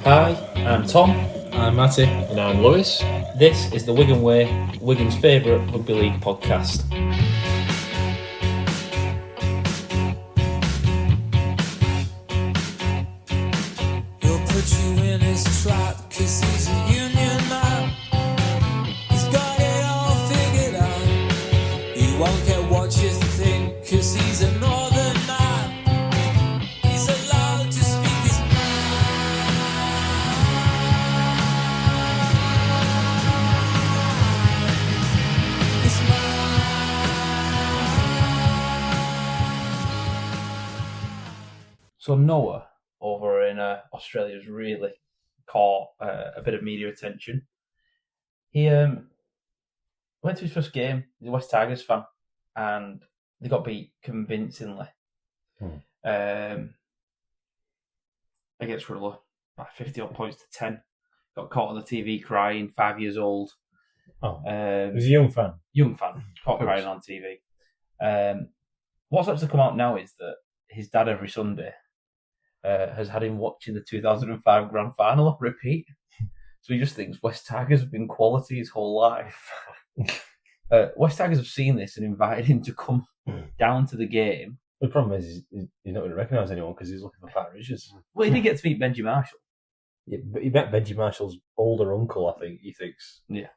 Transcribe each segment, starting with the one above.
Hi, I'm Tom. I'm Matty. And I'm Lewis. This is the Wigan Way, Wigan's favourite rugby league podcast. He'll put you in his trap 'cause he's a union man. He's got it all figured out. He won't care what you think 'cause he's a northern man. He's allowed to speak his mind. His So Noah over in Australia has really caught a bit of media attention. He went to his first game. He's a West Tigers fan, and they got beat convincingly against Rilla by 50-odd points to 10. Got caught on the TV crying, 5 years old. He was a young fan. Caught crying on TV. What's actually come out now is that his dad every Sunday has had him watching the 2005 Grand Final on repeat. So he just thinks West Tigers have been quality his whole life. West Tigers have seen this and invited him to come down to the game. The problem is he's not going to recognise anyone because he's looking for Pat Richards. Well, he did get to meet Benji Marshall. Yeah, but he met Benji Marshall's older uncle, I think, he thinks. Yeah.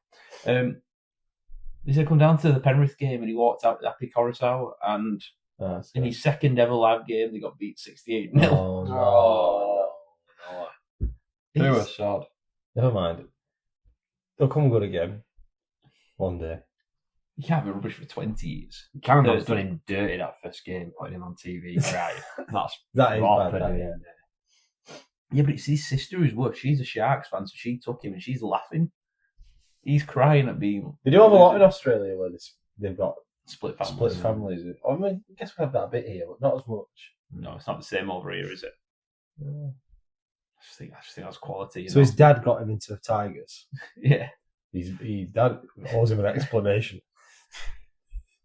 He said come down to the Penrith game and he walked out with Happy Coruscant, and in his second ever live game they got beat 68-0. Oh, no. They were sad. Never mind. They'll come good again. One day. You can't be rubbish for 20 years. Cameron's done him dirty that first game, putting him on TV crying. That is proper, bad, yeah. Yeah, but it's his sister who's worse. She's a Sharks fan, so she took him and she's laughing. He's crying at being... They do have a lot in Australia where they've got split families. I mean, I guess we have that a bit here, but not as much. No, it's not the same over here, is it? Yeah. I just think that's quality. So his dad got him into Tigers. Yeah. His dad owes him an explanation.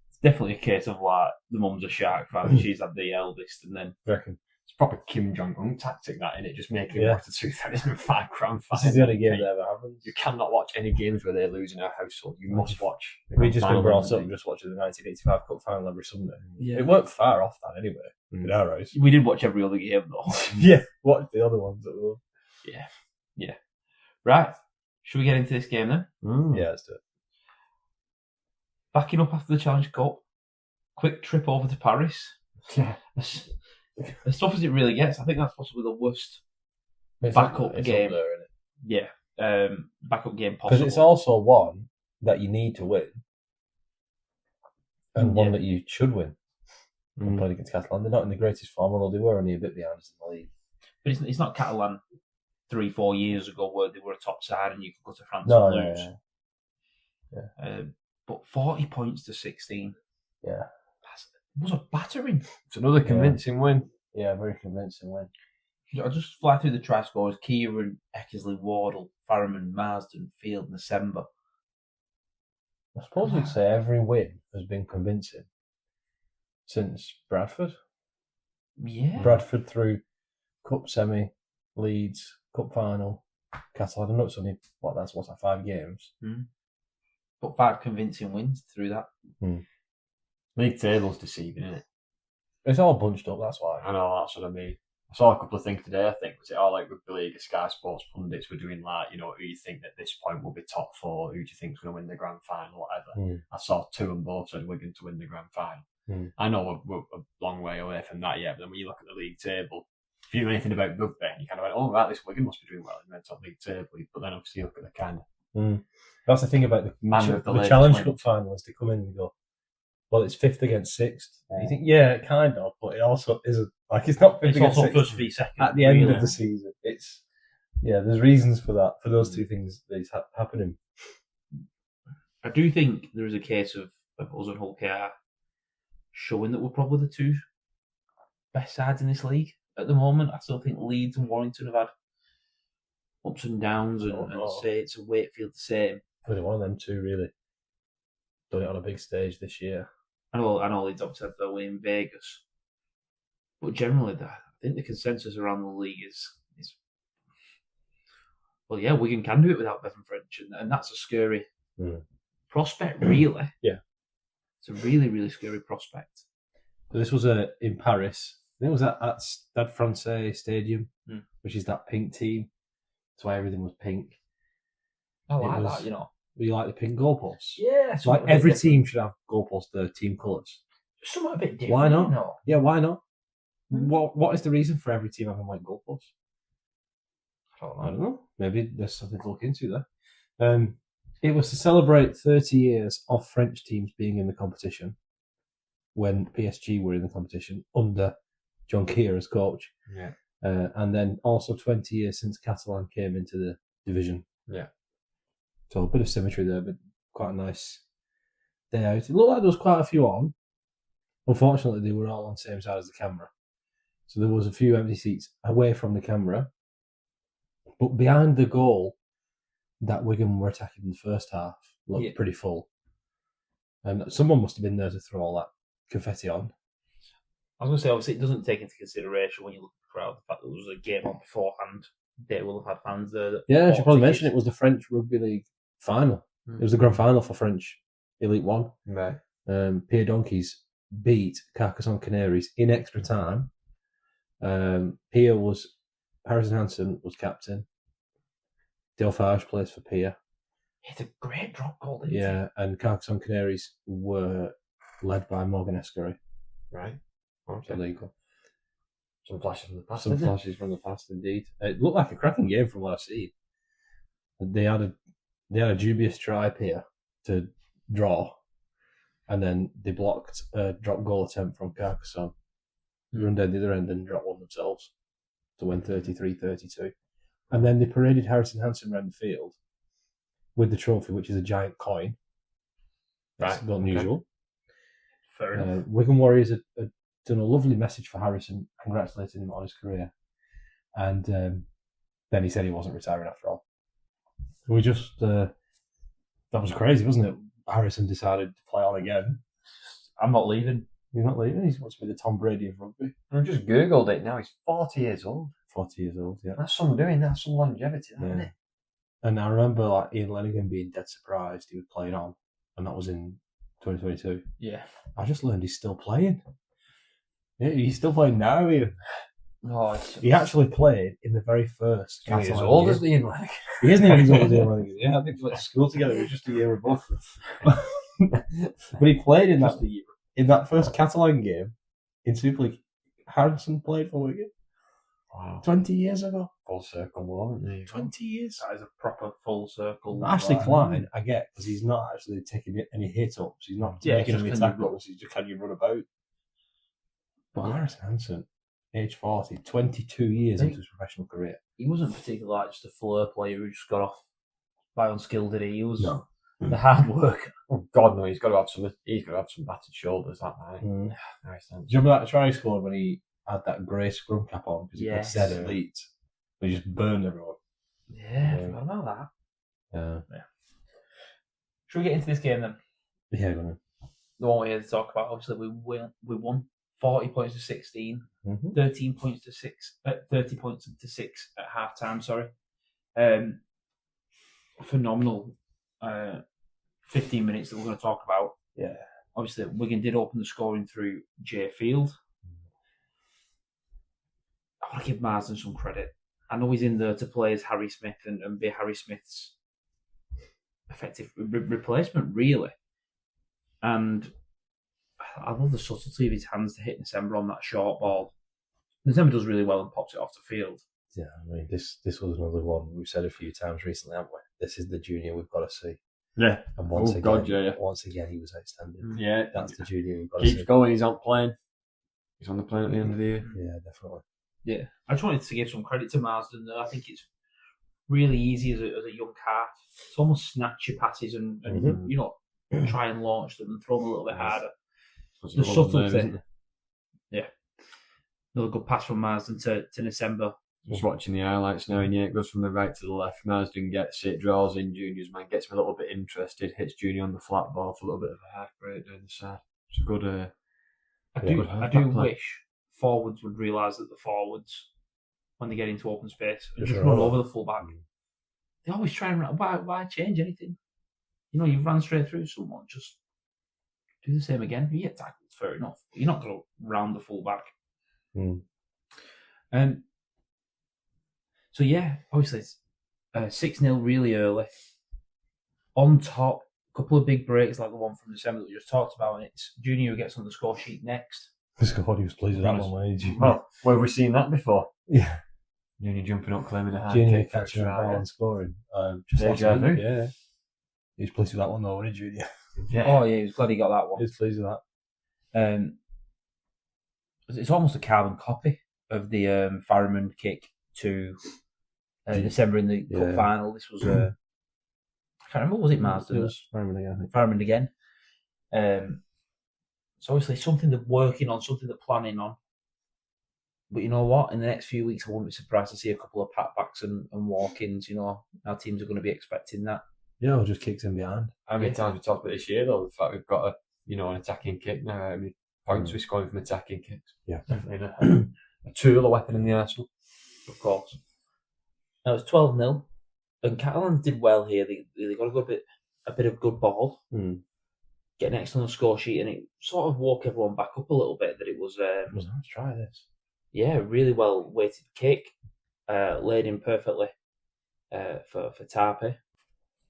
It's definitely a case of like the mum's a Shark fan and she's had the eldest, and then I reckon. It's proper Kim Jong-un tactic, that, innit? Just making him watch the 2005 Grand Final. This is the only game that ever happens. You cannot watch any games where they lose in our household. You must watch. We just been brought up just watching the 1985 Cup Final every Sunday. Yeah. It weren't far off that anyway, in our house. we did watch every other game though. Yeah, watch the other ones that were. Yeah. Right. Should we get into this game then? Yeah, let's do it. Backing up after the Challenge Cup. Quick trip over to Paris. Yeah. As tough as it really gets, I think that's possibly the worst backup game. Up there, isn't it? Yeah, backup game possible. Because it's also one that you need to win, and one that you should win. Playing against Catalans, they're not in the greatest form, although they were only a bit behind us in the league. But it's not Catalan 3-4 years ago where they were a top side and you could go to France No, and lose. Yeah. But 40 points to 16. Yeah. That was a battering. It's another convincing win. Yeah, very convincing win. I'll just fly through the try scores. Kieran, Eckersley, Wardle, Farriman, Marsden, Field, December. I suppose we'd say every win has been convincing since Bradford. Yeah. Bradford through Cup semi, Leeds, Cup final, Catalan. I know it's only, what's that, 5 games? But 5 convincing wins through that. League table's deceiving, isn't it? It's all bunched up, that's why. I know, that's what I mean. I saw a couple of things today, I think. Was it all like Rugby League, Sky Sports pundits were doing like, who you think at this point will be top 4, who do you think's going to win the grand final, whatever. I saw 2 and both said Wigan to win the grand final. I know we're a long way away from that yet, but then when you look at the league table, if you know anything about rugby, you kind of went, oh, right, this Wigan must be doing well in the top league table. But then obviously you look at the kind of... That's the thing about the Challenge Cup final is they come in and go, well, it's 5th against 6th. You think, yeah, kind of, but it also isn't. Like, it's not 5th It's against also 6th. first v second. At the end of the season, it's... Yeah, there's reasons for that, for those two things that is happening. I do think there is a case of us and Hull KR showing that we're probably the 2 best sides in this league at the moment. I still think Leeds and Warrington have had ups and downs, and Saints and Wakefield the same. Only one of them 2 really done it on a big stage this year. I know Leeds obviously had their win in Vegas, but generally, I think the consensus around the league is well, yeah, Wigan can do it without Bevan French, and that's a scary prospect, really. Yeah. It's a really, really scary prospect. So this was in Paris. I think it was at Stade Francais Stadium, which is that pink team. That's why everything was pink. I like that, You like the pink goalposts? Yeah. Like every team should have goalposts, their team colours. Something a bit different. Why not? Yeah, why not? What is the reason for every team having white goalposts? I don't know. Maybe there's something to look into there. It was to celebrate 30 years of French teams being in the competition when PSG were in the competition under John Keir as coach. Yeah. And then also 20 years since Catalan came into the division. Yeah. So a bit of symmetry there, but quite a nice day out. It looked like there was quite a few on. Unfortunately, they were all on the same side as the camera. So there was a few empty seats away from the camera. But behind the goal that Wigan were attacking in the first half looked pretty full. And someone must have been there to throw all that confetti on. I was going to say, obviously, it doesn't take into consideration when you look at the crowd the fact that there was a game on beforehand. They will have had fans there. I should probably mention it was the French Rugby League final. It was the grand final for French Elite One. Right. Pierre Donkeys beat Carcassonne Canaries in extra time. Harrison Hansen was captain. Delphage plays for Pierre. It's a great drop goal, didn't it? And Carcassonne Canaries were led by Morgan Escary. Right. Okay. So there you go. Some flashes from the past. Some flashes from the past, indeed. It looked like a cracking game from what I've seen. They had a dubious try here to draw, and then they blocked a drop goal attempt from Carcassonne, run down the other end and drop one themselves to win 33-32. And then they paraded Harrison Hansen around the field with the trophy, which is a giant coin. That's not unusual. Fair enough. Wigan Warriors had done a lovely message for Harrison, congratulating him on his career. And then he said he wasn't retiring after all. We just... that was crazy, wasn't it? Harrison decided to play on again. I'm not leaving. You're not leaving? He wants to be the Tom Brady of rugby. I just Googled it now. He's 40 years old. 40 years old, yeah. That's some longevity, isn't it? And I remember Ian Lenigan being dead surprised he was playing on, and that was in 2022. Yeah. I just learned he's still playing. Yeah, he's still playing now, Ian. Oh, he actually played in the very first. He's as old as Ian Lenigan. He isn't even as old as Ian Lenigan. Yeah, I think we went to school together. It was just a year above. But he played in that first Catalan game in Super League. Harrison played for Wigan. Wow. 20 years ago. Full circle, wasn't it? 20 years. That is a proper full circle. Ashley Klein, I get, because he's not actually taking any hit ups. He's not making any tackles. He's just, can you run about? But Harrison Hansen, age 40, 22 years into his professional career. He wasn't particularly just a flair player who just got off by unskill, did he? He was the hard worker. Oh God, no! He's got to have some battered shoulders. That man. Do you remember that try he scored when he had that grey scrum cap on because he said elite? He just burned everyone. Yeah, I forgot about that. Yeah. Should we get into this game then? Yeah, go on. The one we're here to talk about. Obviously, we won 40 points to 16, 13 points to 6, 30 points to 6 at half time. Sorry, phenomenal. 15 minutes that we're going to talk about. Yeah. Obviously, Wigan did open the scoring through Jay Field. I want to give Marsden some credit. I know he's in there to play as Harry Smith and be Harry Smith's effective replacement, really. And I love the subtlety of his hands to hit December on that short ball. December does really well and pops it off the field. Yeah, I mean, this was another one we've said a few times recently, haven't we? This is the junior we've got to see. Yeah. And once again, he was outstanding. Yeah. That's the junior we've got to see. Keeps going, he's not playing. He's on the plane at the end of the year. Yeah, definitely. Yeah. I just wanted to give some credit to Marsden. I think it's really easy as a young calf to almost snatch your passes and try and launch them and throw them a little bit harder. The subtlety. Yeah. Another good pass from Marsden to December. Just watching the highlights now, and it goes from the right to the left. Marsden gets it, draws in Junior's man, gets me a little bit interested, hits Junior on the flat ball for a little bit of a half break down the side. It's a good. I do wish forwards would realise that the forwards, when they get into open space, and just run over the fullback. they always try and why change anything? You know, you've ran straight through someone, just do the same again. You get tackled, fair enough. But you're not going to round the full back. So yeah, obviously it's 6-0 really early. On top, a couple of big breaks like the one from December that we just talked about, and it's Junior who gets on the score sheet next. God, he was pleased with that one, wasn't he? Well, where have we seen that before? Yeah. Junior jumping up, claiming a high Junior kick, catching a ball and scoring. Just last week, yeah. He was pleased with that one though, wasn't he, Junior? Yeah. Oh yeah, he was glad he got that one. He was pleased with that. It's almost a carbon copy of the Farriman kick to December in the cup final. This was I can't remember, was it Marsden? It was Farriman again. Farriman again. So obviously something they're working on, something they're planning on. But you know what? In the next few weeks, I wouldn't be surprised to see a couple of pat-backs and walk-ins. You know, our teams are going to be expecting that. Yeah, or just kicks in behind. How many times we talked about this year, though, the fact we've got an attacking kick now. How many points we're scoring from attacking kicks? Yeah. Definitely a tool, a weapon in the arsenal. Of course. Now it's 12-0, and Catalans did well here. They got a bit of good ball, get next on the score sheet, and it sort of woke everyone back up a little bit that it was. Let's try this. Yeah, really well weighted kick, laid in perfectly for Tarpe.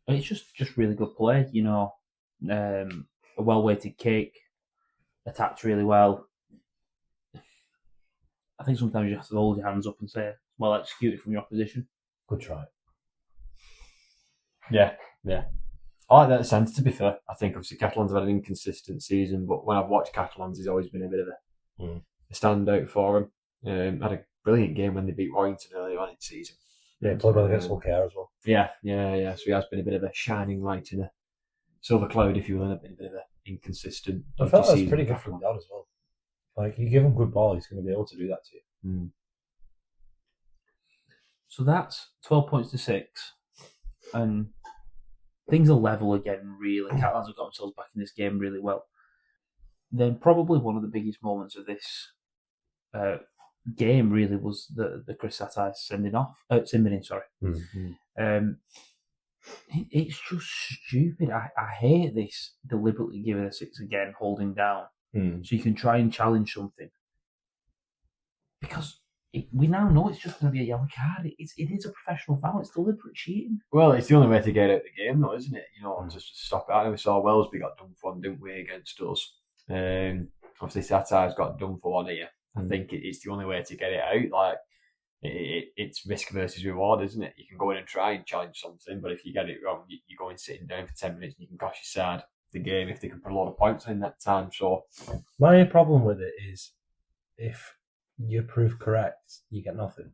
And it's just really good play, you know. A well weighted kick, attacked really well. I think sometimes you have to hold your hands up and say, well executed from your opposition. Good try. Yeah. I like that sense, to be fair. I think obviously Catalans have had an inconsistent season, but when I've watched Catalans, he's always been a bit of a standout for him. Had a brilliant game when they beat Warrington earlier on in the season. Yeah, played well against Care as well. Yeah. So he has been a bit of a shining light in a silver cloud, if you will, and a bit of an inconsistent. I felt that was pretty good from Dad as well. Like, you give him good ball, he's going to be able to do that to you. So that's 12 points to 6. And things are level again, really. Catalans have got themselves back in this game really well. Then probably one of the biggest moments of this game really was the Chris Satai sending off. Simbinin, sorry. It's just stupid. I hate this deliberately giving a 6 again, holding down, so you can try and challenge something. Because we now know it's just going to be a yellow card. It is a professional foul. It's deliberate cheating. Well, it's the only way to get out of the game, though, isn't it? You know, just to stop it. I know we saw Wellesby got done for one, didn't we, against us? Obviously, Satai's got done for one here. I think it's the only way to get it out. Like, it's risk versus reward, isn't it? You can go in and try and challenge something, but if you get it wrong, you go in sitting down for 10 minutes and you can cost your side the game if they can put a lot of points in that time. So, my problem with it is if you prove correct, you get nothing.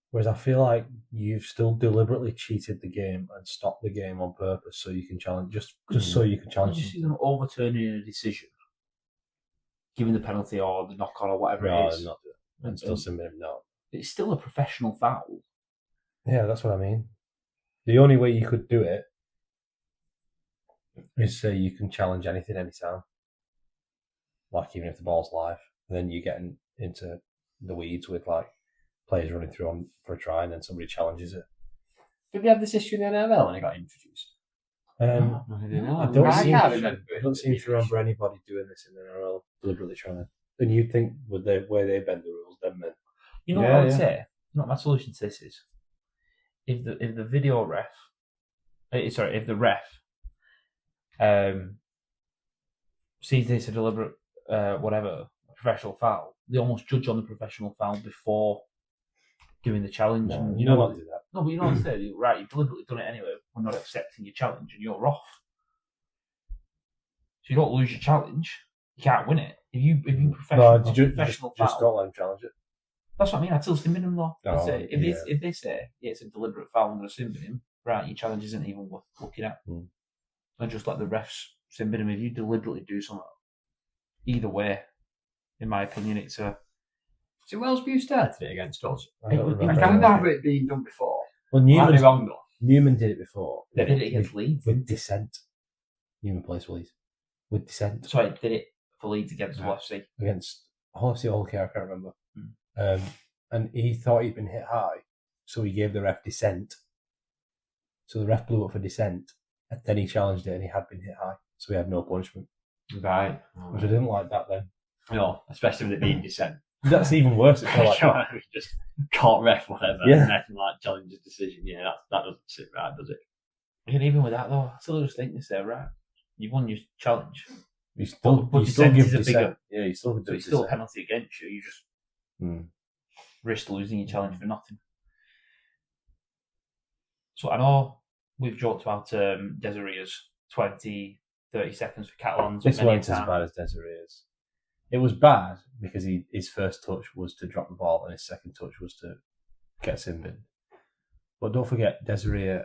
Whereas I feel like you've still deliberately cheated the game and stopped the game on purpose so you can challenge, just so you can challenge. You see them overturning a decision, giving the penalty or the knock on or whatever it is. Not do it. And still submit him, no. It's still a professional foul. Yeah, that's what I mean. The only way you could do it is say you can challenge anything anytime. Like even if the ball's live. And then you get into the weeds with like players running through on for a try and then somebody challenges it. Did we have this issue in the NFL when it got introduced? I don't seem to remember anybody doing this in the NRL, deliberately trying to. And you'd think with the way they bend the rules, them men. You know what I would say? Not my solution to this is if the video ref, if the ref sees this a deliberate professional foul, they almost judge on the professional foul before doing the challenge. No, and you know not to do that. No, but you know what I'm saying? Right, you've deliberately done it anyway. We're not accepting your challenge and you're off. So you don't lose your challenge. You can't win it. If you professional foul, just don't let him challenge it. That's what I mean. I'd still sim him though. If they say it's a deliberate foul, I'm going to sim him. Right, your challenge isn't even worth looking at. And just let the refs sim him. If you deliberately do something, either way, in my opinion, it's a. So Wellesby started it against us. I don't remember. I can't remember it being done before. Well, Newman did it before. They did it against Leeds with dissent. Newman plays for Leeds with dissent. Sorry, did it for Leeds against Hull FC? Against Hull FC or Hull Care, I can't remember. And he thought he'd been hit high, so he gave the ref dissent So the ref blew up for dissent, and then he challenged it, and he had been hit high, so he had no punishment. Right. Which I didn't like that then. No, especially with it being dissent. That's even worse. It felt like Just can't ref whatever. Yeah. And then like challenge his decision. Yeah, that doesn't sit right, does it? And even with that though, I still just think this there, right? You've won your challenge. you still, But you still dissent give is a dissent. bigger- Yeah, you still give So it's still a dissent. penalty against you. You just risk losing your challenge for nothing. So I know we've joked about Desiree's 20, 30 seconds for Catalans. This many wasn't as times. bad as Desiree's. It was bad because his first touch was to drop the ball and his second touch was to get sin bin. But don't forget, Desiree,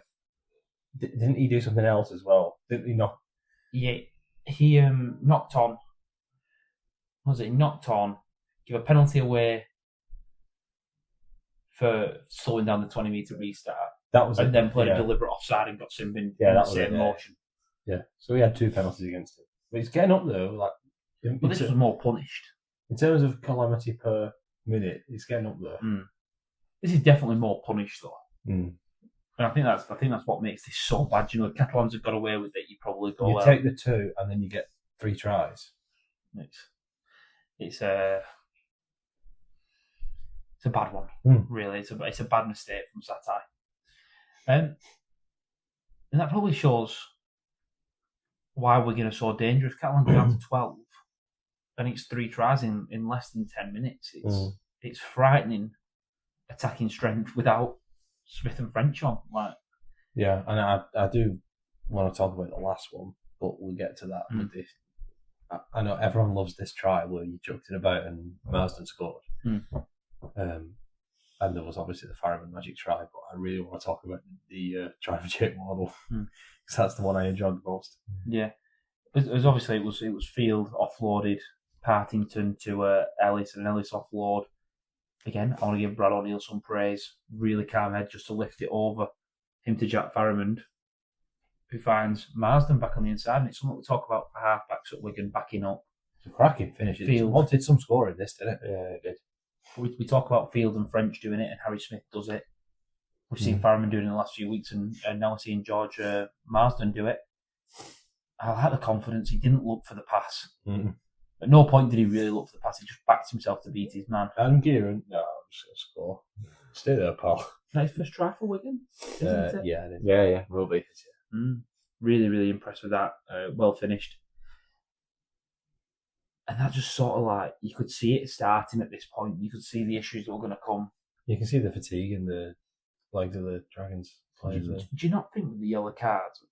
didn't he do something else as well? Didn't he not? Yeah, he knocked on. What was it? He knocked on, give a penalty away for slowing down the 20-metre restart, That was and it. then played Yeah. a deliberate offside and got sin bin Yeah, in that the was same it, yeah. motion. Yeah, so he had 2 penalties against him. But he's getting up though. Like, But this was more punished. in terms of calamity per minute, he's getting up there. This is definitely more punished though. Mm. And I think that's what makes this so bad. You know, if Catalans have got away with it, you probably go. You take the 2 and then you get 3 tries. It's a bad one, really. It's a bad mistake from Satai. And that probably shows why Wigan are so dangerous. Catalans are down to 12, and it's 3 tries in less than 10 minutes. It's frightening attacking strength without Smith and French on. Like, Yeah, and I do want to talk about the last one, but we'll get to that with this. I know everyone loves this try where you chucked it about and Marsden scored. And there was obviously the Fireman Magic try, but I really want to talk about the try for Jake Wardle because that's the one I enjoyed the most. yeah, it was obviously it was Field offloaded Partington to Ellis, and Ellis offload. Again, I want to give Brad O'Neill some praise. Really calm head just to lift it over him to Jack Farrimond, who finds Marsden back on the inside, and it's something we talk about for halfbacks at Wigan backing up. It's a cracking finish. It wanted some scoring, this, didn't it? Yeah, it did. We talk about Field and French doing it, and Harry Smith does it. We've seen Farriman doing it in the last few weeks, and now we're seeing George Marsden do it. I like the confidence. He didn't look for the pass. At no point did he really look for the pass. He just backed himself to beat his man. And Gearon, no, I'm just going to score. Stay there, pal. Nice first try for Wigan, isn't it? Yeah, it is. Yeah, will be. Really, really impressed with that. Well finished. And that just sort of like, you could see it starting at this point. You could see the issues that were going to come. You can see the fatigue in the legs of the Dragons players there. Do you not think with the yellow cards?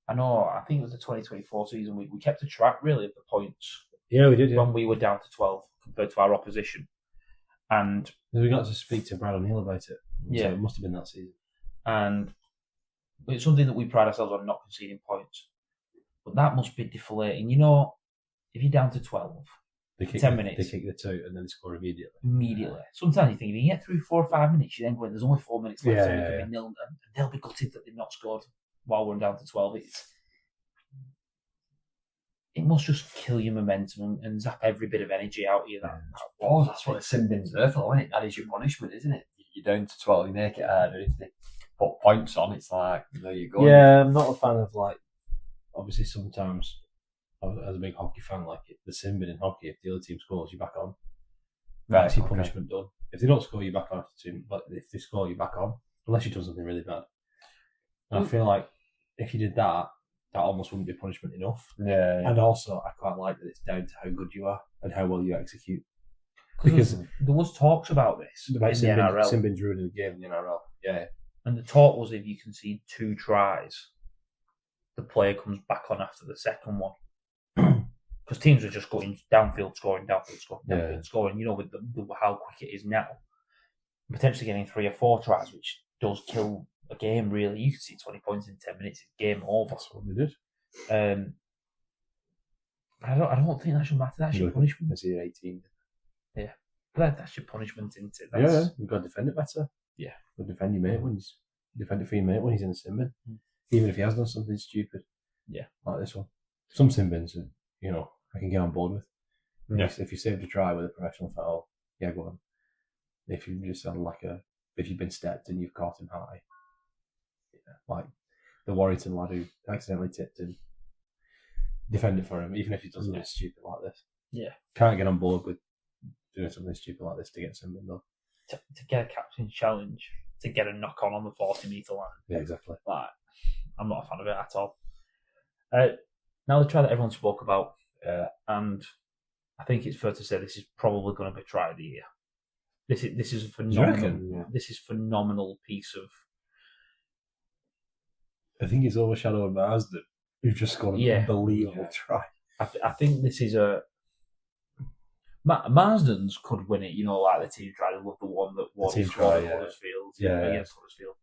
I know, I think it was the 2024 season, we kept a track really of the points. Yeah, we did, when we were down to 12 compared to our opposition. And we got to speak to Brad O'Neill about it. Yeah. So it must have been that season. And it's something that we pride ourselves on, not conceding points. But that must be deflating. You know, if you're down to 12, They kick 10 minutes. They kick the 2 and then they score immediately. Sometimes you think if you get through 4 or 5 minutes, you then go, there's only 4 minutes left, so Yeah, it could be nil, and they'll be gutted that they've not scored while we're down to 12. It must just kill your momentum and zap every bit of energy out of you. That's what the sin bin's there for, isn't it? That is your punishment, isn't it? You're down to 12, you make it harder. If they put points on, it's like, there you go. Yeah, I'm not a fan of, like, obviously sometimes, as a big hockey fan, like the sin bin in hockey, if the other team scores, you're back on. That's your punishment done. If they don't score, you're back on. But if they score, you're back on. Unless you've done something really bad. And I feel like if you did that, that almost wouldn't be punishment enough. Yeah. And also, I quite like that it's down to how good you are and how well you execute. Because there was talks about this About in the NRL. sin bin's ruining the game in the NRL. Yeah. And the talk was if you concede 2 tries, the player comes back on after the second one. Because teams are just going downfield scoring, scoring. You know, with how quick it is now, potentially getting 3 or 4 tries, which does kill a game. Really, you can see 20 points in 10 minutes. It's game over. That's what they did. But I don't think that should matter. That's your punishment. It's year 18. Yeah, but that's your punishment, isn't it? You've got to defend it better. Yeah, you've got to defend your mate defend it for your mate when he's in the sin bin, even if he has done something stupid. Yeah, like this one. Some sin bins, you know, I can get on board with. Yeah. If you saved a try with a professional foul, yeah, go on. If you just had if you've been stepped and you've caught him high, like the Warrington lad who accidentally tipped him, defend it for him, even if he does something stupid like this. Yeah. Can't get on board with doing something stupid like this to get something done. To get a captain's challenge, to get a knock on the 40-metre line. Yeah, exactly. Like, I'm not a fan of it at all. Now the try that everyone spoke about, and I think it's fair to say this is probably going to be try of the year. This is a phenomenal. This is phenomenal piece of. I think it's overshadowed by Asden, who've just scored an unbelievable try. I think this is a. Marsden's could win it, like the team try to love the one that was scored at Huddersfield, against Huddersfield.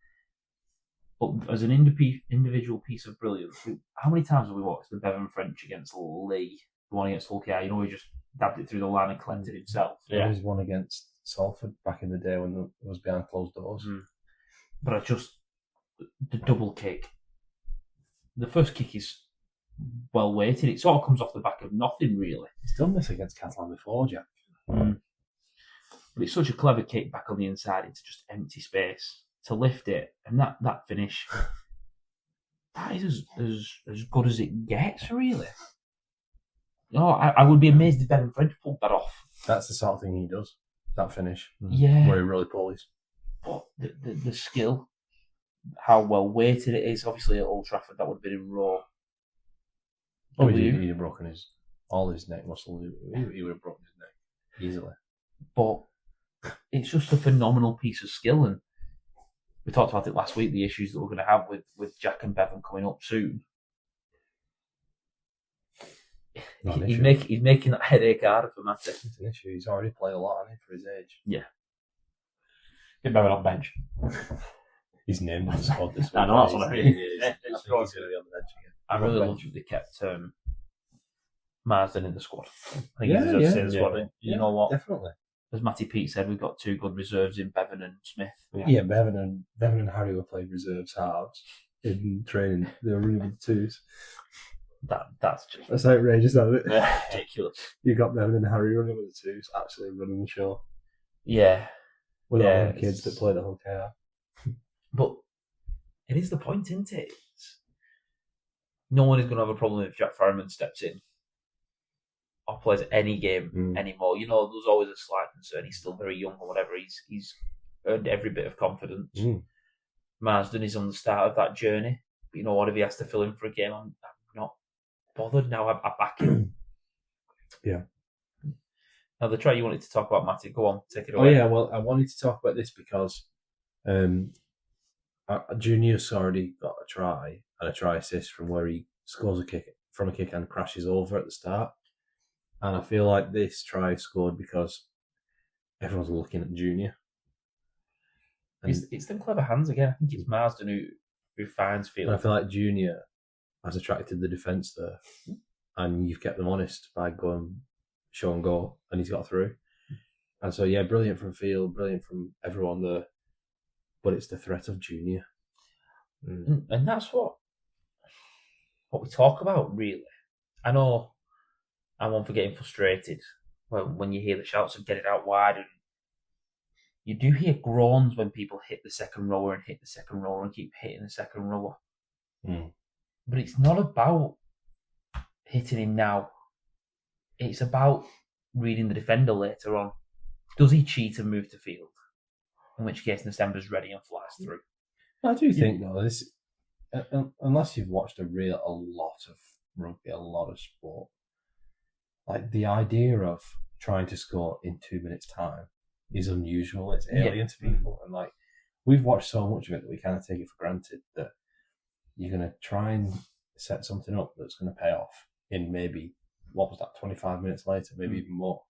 But as an individual piece of brilliance, how many times have we watched the Bevan French against Lee, the one against Hull KR? He just dabbed it through the line and cleansed it himself. There was one against Salford back in the day when it was behind closed doors. But the double kick, the first kick is well weighted. It sort of comes off the back of nothing, really. He's done this against Catalans before, Jack. But it's such a clever kick back on the inside into just empty space to lift it, and that finish, that is as good as it gets, really. I would be amazed if Bevan French pulled that off. That's the sort of thing he does, that finish. Yeah. Where he really pulls. But the skill, how well weighted it is, obviously at Old Trafford, that would have been in raw. Oh, he'd have broken all his neck muscles. He would have broken his neck easily. But it's just a phenomenal piece of skill, and we talked about it last week, the issues that we're going to have with Jack and Bevan coming up soon. He's making that headache harder for Matty. It's an issue. He's already played a lot on it for his age. Yeah. Get Bevan on bench. He's named in the squad this week. I know, that's what I mean. He's going to be on the bench again. I really love that they kept Marsden in the squad. I think he deserves to stay in the squad. You know what? Definitely. As Matty Pete said, we've got two good reserves in Bevan and Smith. Yeah, Bevan and Harry were playing reserves halves in training. They were running with the twos. That's outrageous, isn't it? Ridiculous. You got Bevan and Harry running with the twos, absolutely running the show. Yeah. With all the kids that played at Hull KR. But it is the point, isn't it? No one is going to have a problem if Jack Farriman steps in or plays any game anymore. There's always a slight concern. He's still very young or whatever. He's earned every bit of confidence. Marsden is on the start of that journey. But you know what? If he has to fill in for a game, I'm not bothered now. I back him. Yeah. Now, the try you wanted to talk about, Matty, go on, take it away. Oh, yeah, well, I wanted to talk about this because Junior's already got a try and a try assist from where he scores a kick and crashes over at the start. And I feel like this try scored because everyone's looking at Junior. And it's them clever hands again. I think it's Marsden who finds field. And I feel like Junior has attracted the defence there. And you've kept them honest by going show and go, and he's got through. And so, yeah, brilliant from field, brilliant from everyone there. But it's the threat of Junior. And that's what we talk about, really. I know I'm one for getting frustrated when you hear the shouts of get it out wide, and you do hear groans when people hit the second rower and hit the second rower and keep hitting the second rower. But it's not about hitting him now. It's about reading the defender later on. Does he cheat and move to field? In which case, December's ready and flies through. I do think, though, this, unless you've watched a lot of rugby, a lot of sport, like the idea of trying to score in 2 minutes' time is unusual. It's alien to people, and like we've watched so much of it that we kind of take it for granted that you're going to try and set something up that's going to pay off in maybe 25 minutes later, maybe even more.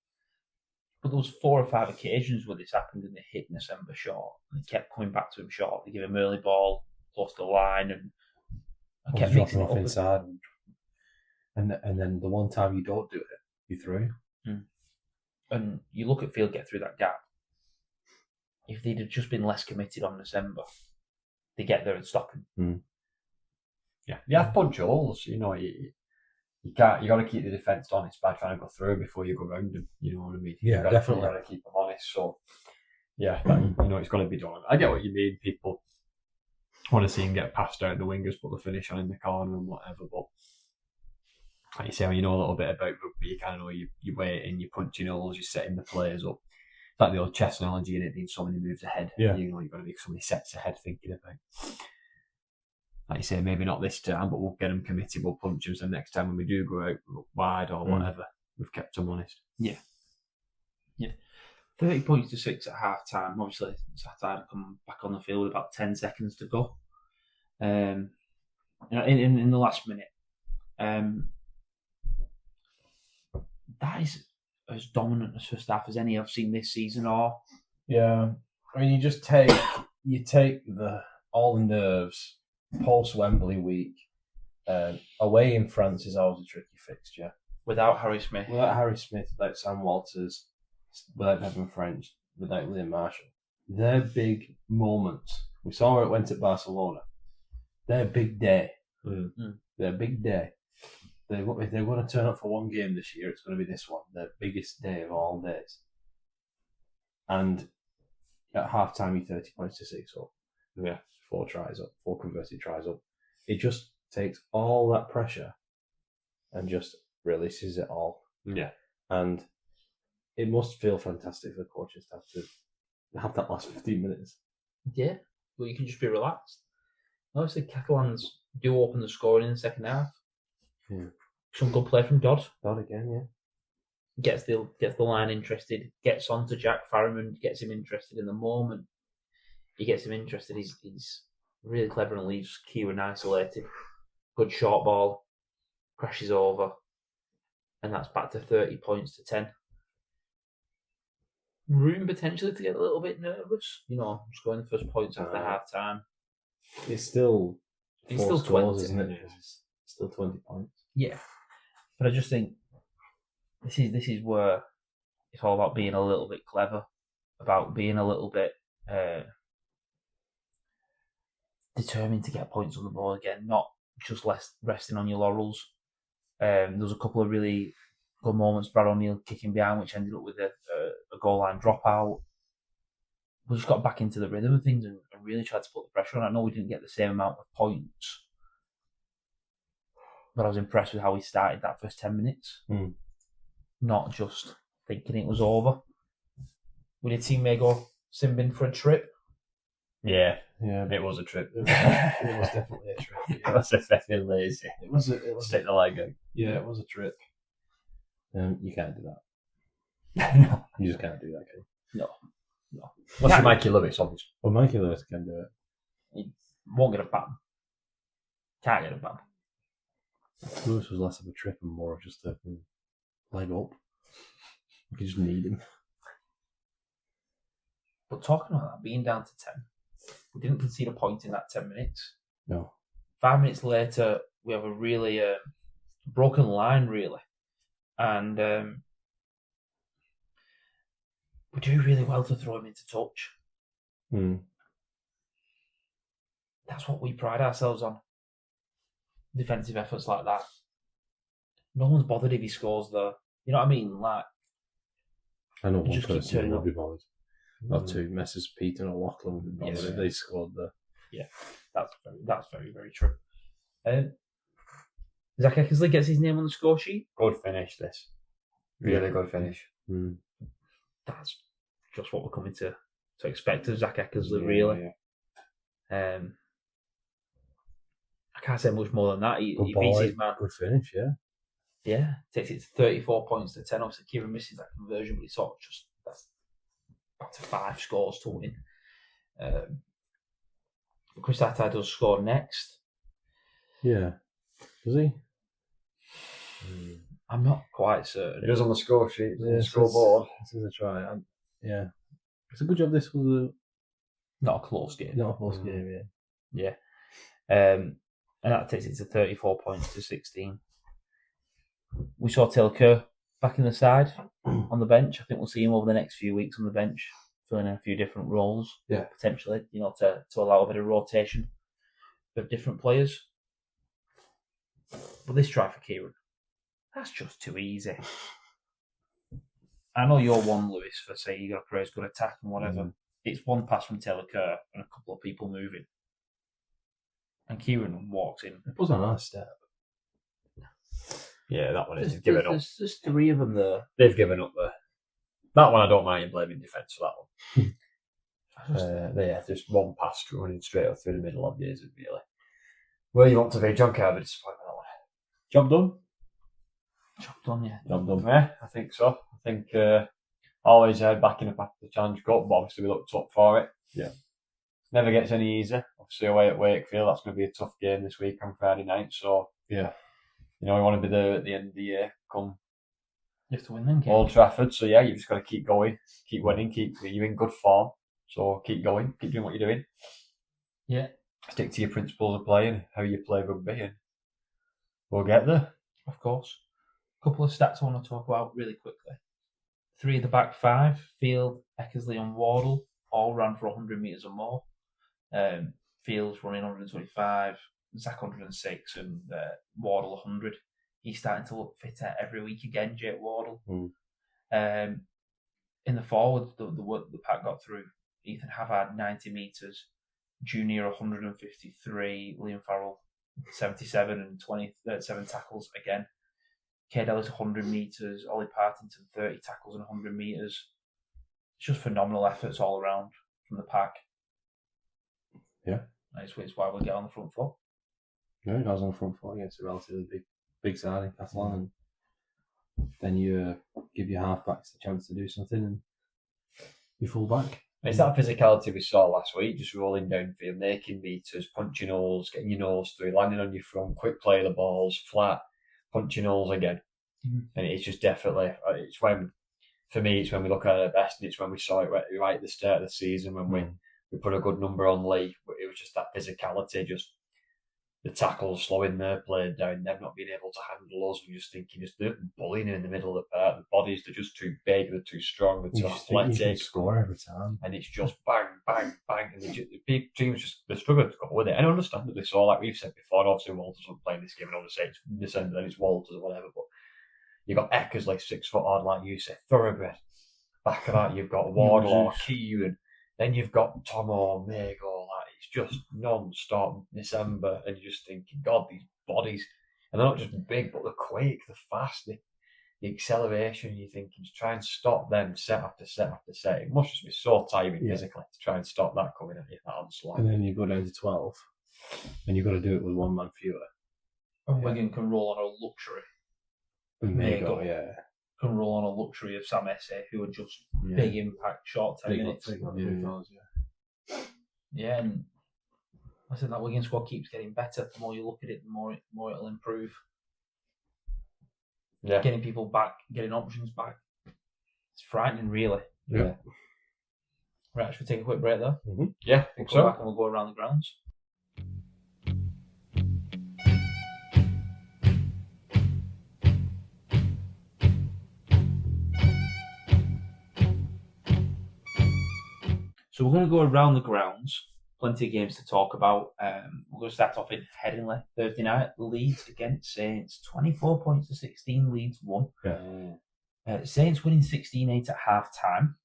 But there was 4 or 5 occasions where this happened and they hit December short. They kept coming back to him short. They give him early ball, close to the line, and kept dropping off inside. And then the one time you don't do it, you through. And you look at field get through that gap. If they'd have just been less committed on December, they get there and stop him. Yeah, you have punch holes. You got to keep the defence honest by trying to go through before you go round them. You know what I mean? Yeah, definitely. You got to keep them honest. So, yeah, it's going to be done. I get what you mean. People want to see him get passed out the wingers, put the finish on in the corner and whatever. But like you say, when you know a little bit about rugby, you kind of know you're waiting, you're punching holes, you're setting the players up. It's like the old chess analogy, and it being so many moves ahead. Yeah. You know, you've got to be so many sets ahead thinking about. Like you say, maybe not this time, but we'll get them committed, we'll punch them, so next time when we do go out wide or whatever, we've kept them honest. Yeah. 30 points to 6 at half time. Obviously, Saturday come back on the field with about 10 seconds to go. In the last minute. That is as dominant as first half as any I've seen this season. Or Yeah, I mean, you take all the nerves post Wembley week. Away in France is always a tricky fixture. without Harry Smith. Without Harry Smith, without Sam Walters, without Bevan French, without Liam Marshall, their big moments. We saw where it went at Barcelona. Their big day. Their big day. If they want to turn up for one game this year, it's going to be this one, their biggest day of all days. And at half time, you're 30 points to 6 up. Yeah, 4 converted tries up. It just takes all that pressure and just releases it all. Yeah. And it must feel fantastic for the coaches to have that last 15 minutes. Yeah, well, you can just be relaxed. Obviously, Catalans do open the scoring in the second half. Yeah. Some good play from Dodd. Dodd again, yeah. Gets the line interested, gets on to Jack Farriman, gets him interested in the moment. He gets him interested. He's really clever and leaves Kieran isolated. Good short ball, crashes over, and that's back to 30 points to 10. Room potentially to get a little bit nervous, scoring the first points after half time. It's still 20, scores, isn't it? It's still 20 points. Yeah, but I just think this is where it's all about being a little bit clever, about being a little bit determined to get points on the board again, not just resting on your laurels. There was a couple of really good moments. Brad O'Neill kicking behind, which ended up with a goal line dropout. We just got back into the rhythm of things and really tried to put the pressure on. I know we didn't get the same amount of points, but I was impressed with how we started that first 10 minutes. Not just thinking it was over. We did see Mego Simbin for a trip. Yeah, it was a trip. It was definitely a trip. It was definitely lazy. It was Stick the leg out. Yeah, it was a trip. You can't do that. No. You just can't do that, can you? No. Unless you're Mikey Lewis, obviously. Well, Mikey Lewis can do it. He won't get a ban. Can't get a ban. Lewis was less of a trip and more of just a leg up. You just need him. But talking about that, being down to 10, we didn't concede a point in that 10 minutes. No. 5 minutes later, we have a really broken line, really. And we do really well to throw him into touch. That's what we pride ourselves on. Defensive efforts like that. No one's bothered if he scores, though. You know what I mean? Like, I know one just keep person turning would up. be bothered. Not two. Messrs. Pete and O'Loughlin would be bothered if they scored there. Yeah, that's very, very true. Zach Eckersley gets his name on the score sheet. Good finish, this. Really good finish. That's just what we're coming to expect of Zach Eckersley, really. Yeah. I can't say much more than that. He Good beats boy. his man. Good finish, yeah. Yeah, takes it to 34 points to 10. Obviously, Kieran misses that conversion, but it's sort of just that's back to 5 scores to win. Chris Attai does score next. Yeah. Does he? I'm not quite certain. It is on the score sheet, Yeah, the scoreboard. This is a try. Yeah. It's a good job this was Not a close game. not a close game, yeah. Yeah. And that takes it to 34 points to 16. We saw Taylor Kerr back in the side on the bench. I think we'll see him over the next few weeks on the bench, filling in a few different roles. Yeah. Potentially, to allow a bit of rotation of different players. But this try for Kieran, that's just too easy. I know you're one, Lewis, for saying you got to praise good attack and whatever. It's one pass from Taylor Kerr and a couple of people moving. And Kieran walks in. It was a nice step. Yeah, that one is given up. There's three of them there. They've given up there. That one I don't mind blaming defence for that one. Just one pass running straight up through the middle of you isn't really where you want to be. John Kirby disappointed with that one. Job done? Job done, yeah. Job done. Yeah, I think so. I think always back in the pack of the Challenge Cup, but obviously we looked up for it. Yeah. Never gets any easier. Obviously away at Wakefield, that's going to be a tough game this week on Friday night. So yeah, we want to be there at the end of the year. Come you have to win then, Old Trafford. So yeah, you've just got to keep going, keep winning, you're in good form. So keep going, keep doing what you're doing. Yeah. Stick to your principles of playing, how you play rugby, and we'll get there. Of course. A couple of stats I want to talk about really quickly. 3 of the back 5, Field, Eckersley and Wardle, all ran for 100 metres or more. Field's running 125, Zach 106 and Wardle 100. He's starting to look fitter every week again, Jake Wardle. In the forward, the pack got through. Ethan Havard 90 metres, Junior 153, Liam Farrell 77 and 27 tackles again. Cade Ellis 100 metres, Ollie Partington 30 tackles and 100 metres. It's just phenomenal efforts all around from the pack. Yeah. It's why we get on the front foot. Yeah, it was on the front foot against a relatively big side in Catalans. And then you give your halfbacks the chance to do something and you full back. It's that physicality we saw last week, just rolling downfield, making meters, punching holes, getting your nose through, landing on your front, quick play the balls, flat, punching holes again. And it's just definitely, it's when we look at it best, and it's when we saw it right at the start of the season when we put a good number on Lee. It was just that physicality, just the tackles slowing their play down, them not being able to handle us, and just thinking, just they're bullying in the middle of the park. The bodies, they're just too big, they're too strong, they're too athletic. Score every time. And it's just bang, bang, bang. And the big teams they're struggling to go with it. And I understand that they saw, like we've said before, obviously Walters wasn't playing this game, and obviously it's December, then it's Walters or whatever, but you've got Eckersley 6 foot odd, like you said, thoroughbred. Back of that, you've got Wardle or Kieran. Then you've got Tomo, Mago, like it's just non-stop December, and you're just thinking, God, these bodies, and they're not just big, but they're quick, they're fast, the acceleration, you're thinking, to try and stop them set after set after set. It must just be so tiring physically to try and stop that coming at you, that onslaught. And then you go down to 12, and you've got to do it with one man fewer. And Wigan can roll on a luxury. Mago, yeah. Can roll on a luxury of Sam Esse, who are just big impact, short 10 minutes. Yeah, and I said that Wigan squad keeps getting better. The more you look at it, the more it'll improve. Yeah. Getting people back, getting options back. It's frightening, really. Yeah. Right, should we take a quick break there? Mm-hmm. Yeah, I think so. Back and we'll go around the grounds. So we're going to go around the grounds. Plenty of games to talk about. We're going to start off in Headingley Thursday night. Leeds against Saints. 24 points to 16. Leeds won. Yeah. Saints winning 16-8 at half time.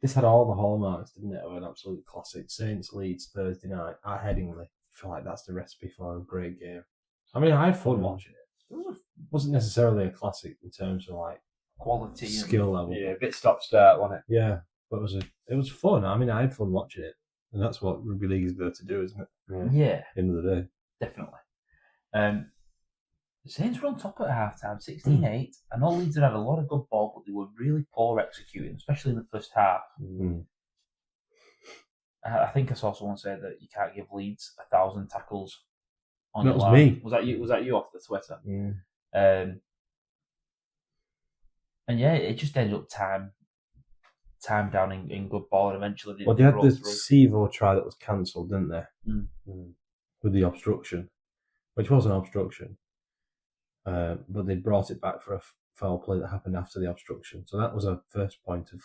This had all the hallmarks, didn't it, of an absolute classic. Saints Leeds Thursday night at Headingley. I feel like that's the recipe for a great game. I mean, I had fun watching it. It wasn't necessarily a classic in terms of like quality, skill level. Yeah, a bit stop-start, wasn't it? Yeah. But it was fun. I mean, I had fun watching it, and that's what rugby league is there to do, isn't it? Yeah. At the end of the day, definitely. The Saints were on top at half time, 16-8. I know Leeds had a lot of good ball, but they were really poor executing, especially in the first half. I think I saw someone say that you can't give Leeds 1,000 tackles on your line. Me. Was that you off the Twitter? Yeah. And yeah, it just ended up time down in good ball, and eventually they had the Sevo try that was cancelled, didn't they? With the obstruction, which was an obstruction, but they brought it back for a foul play that happened after the obstruction. So that was a first point of.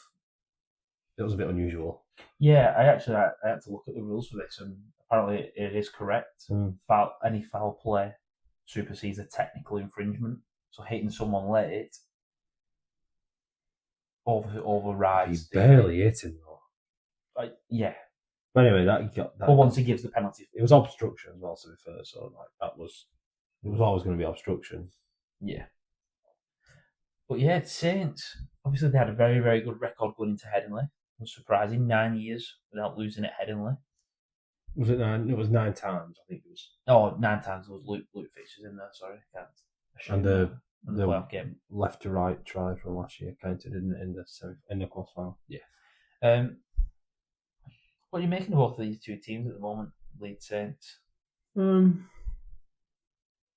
It was a bit unusual. Yeah, I had to look at the rules for this, and apparently it is correct. Any foul play supersedes a technical infringement. So hitting someone late overrides. He barely hit him though. Yeah, But anyway, that got that. But once he gives the penalty, It was obstruction as well, to be fair. So like it was always going to be obstruction. yeah. But yeah, Saints, obviously they had a very, very good record going into Headingley. It was surprising, 9 years without losing at Headingley. Was it 9? It was 9 times, I think it was. Oh, 9 times. There was Luke fixtures in there, sorry. I can't. And the playoff game. left to right try from last year counted in the quarter final. Yeah. What are you making of both of these two teams at the moment, Leeds Saints? Not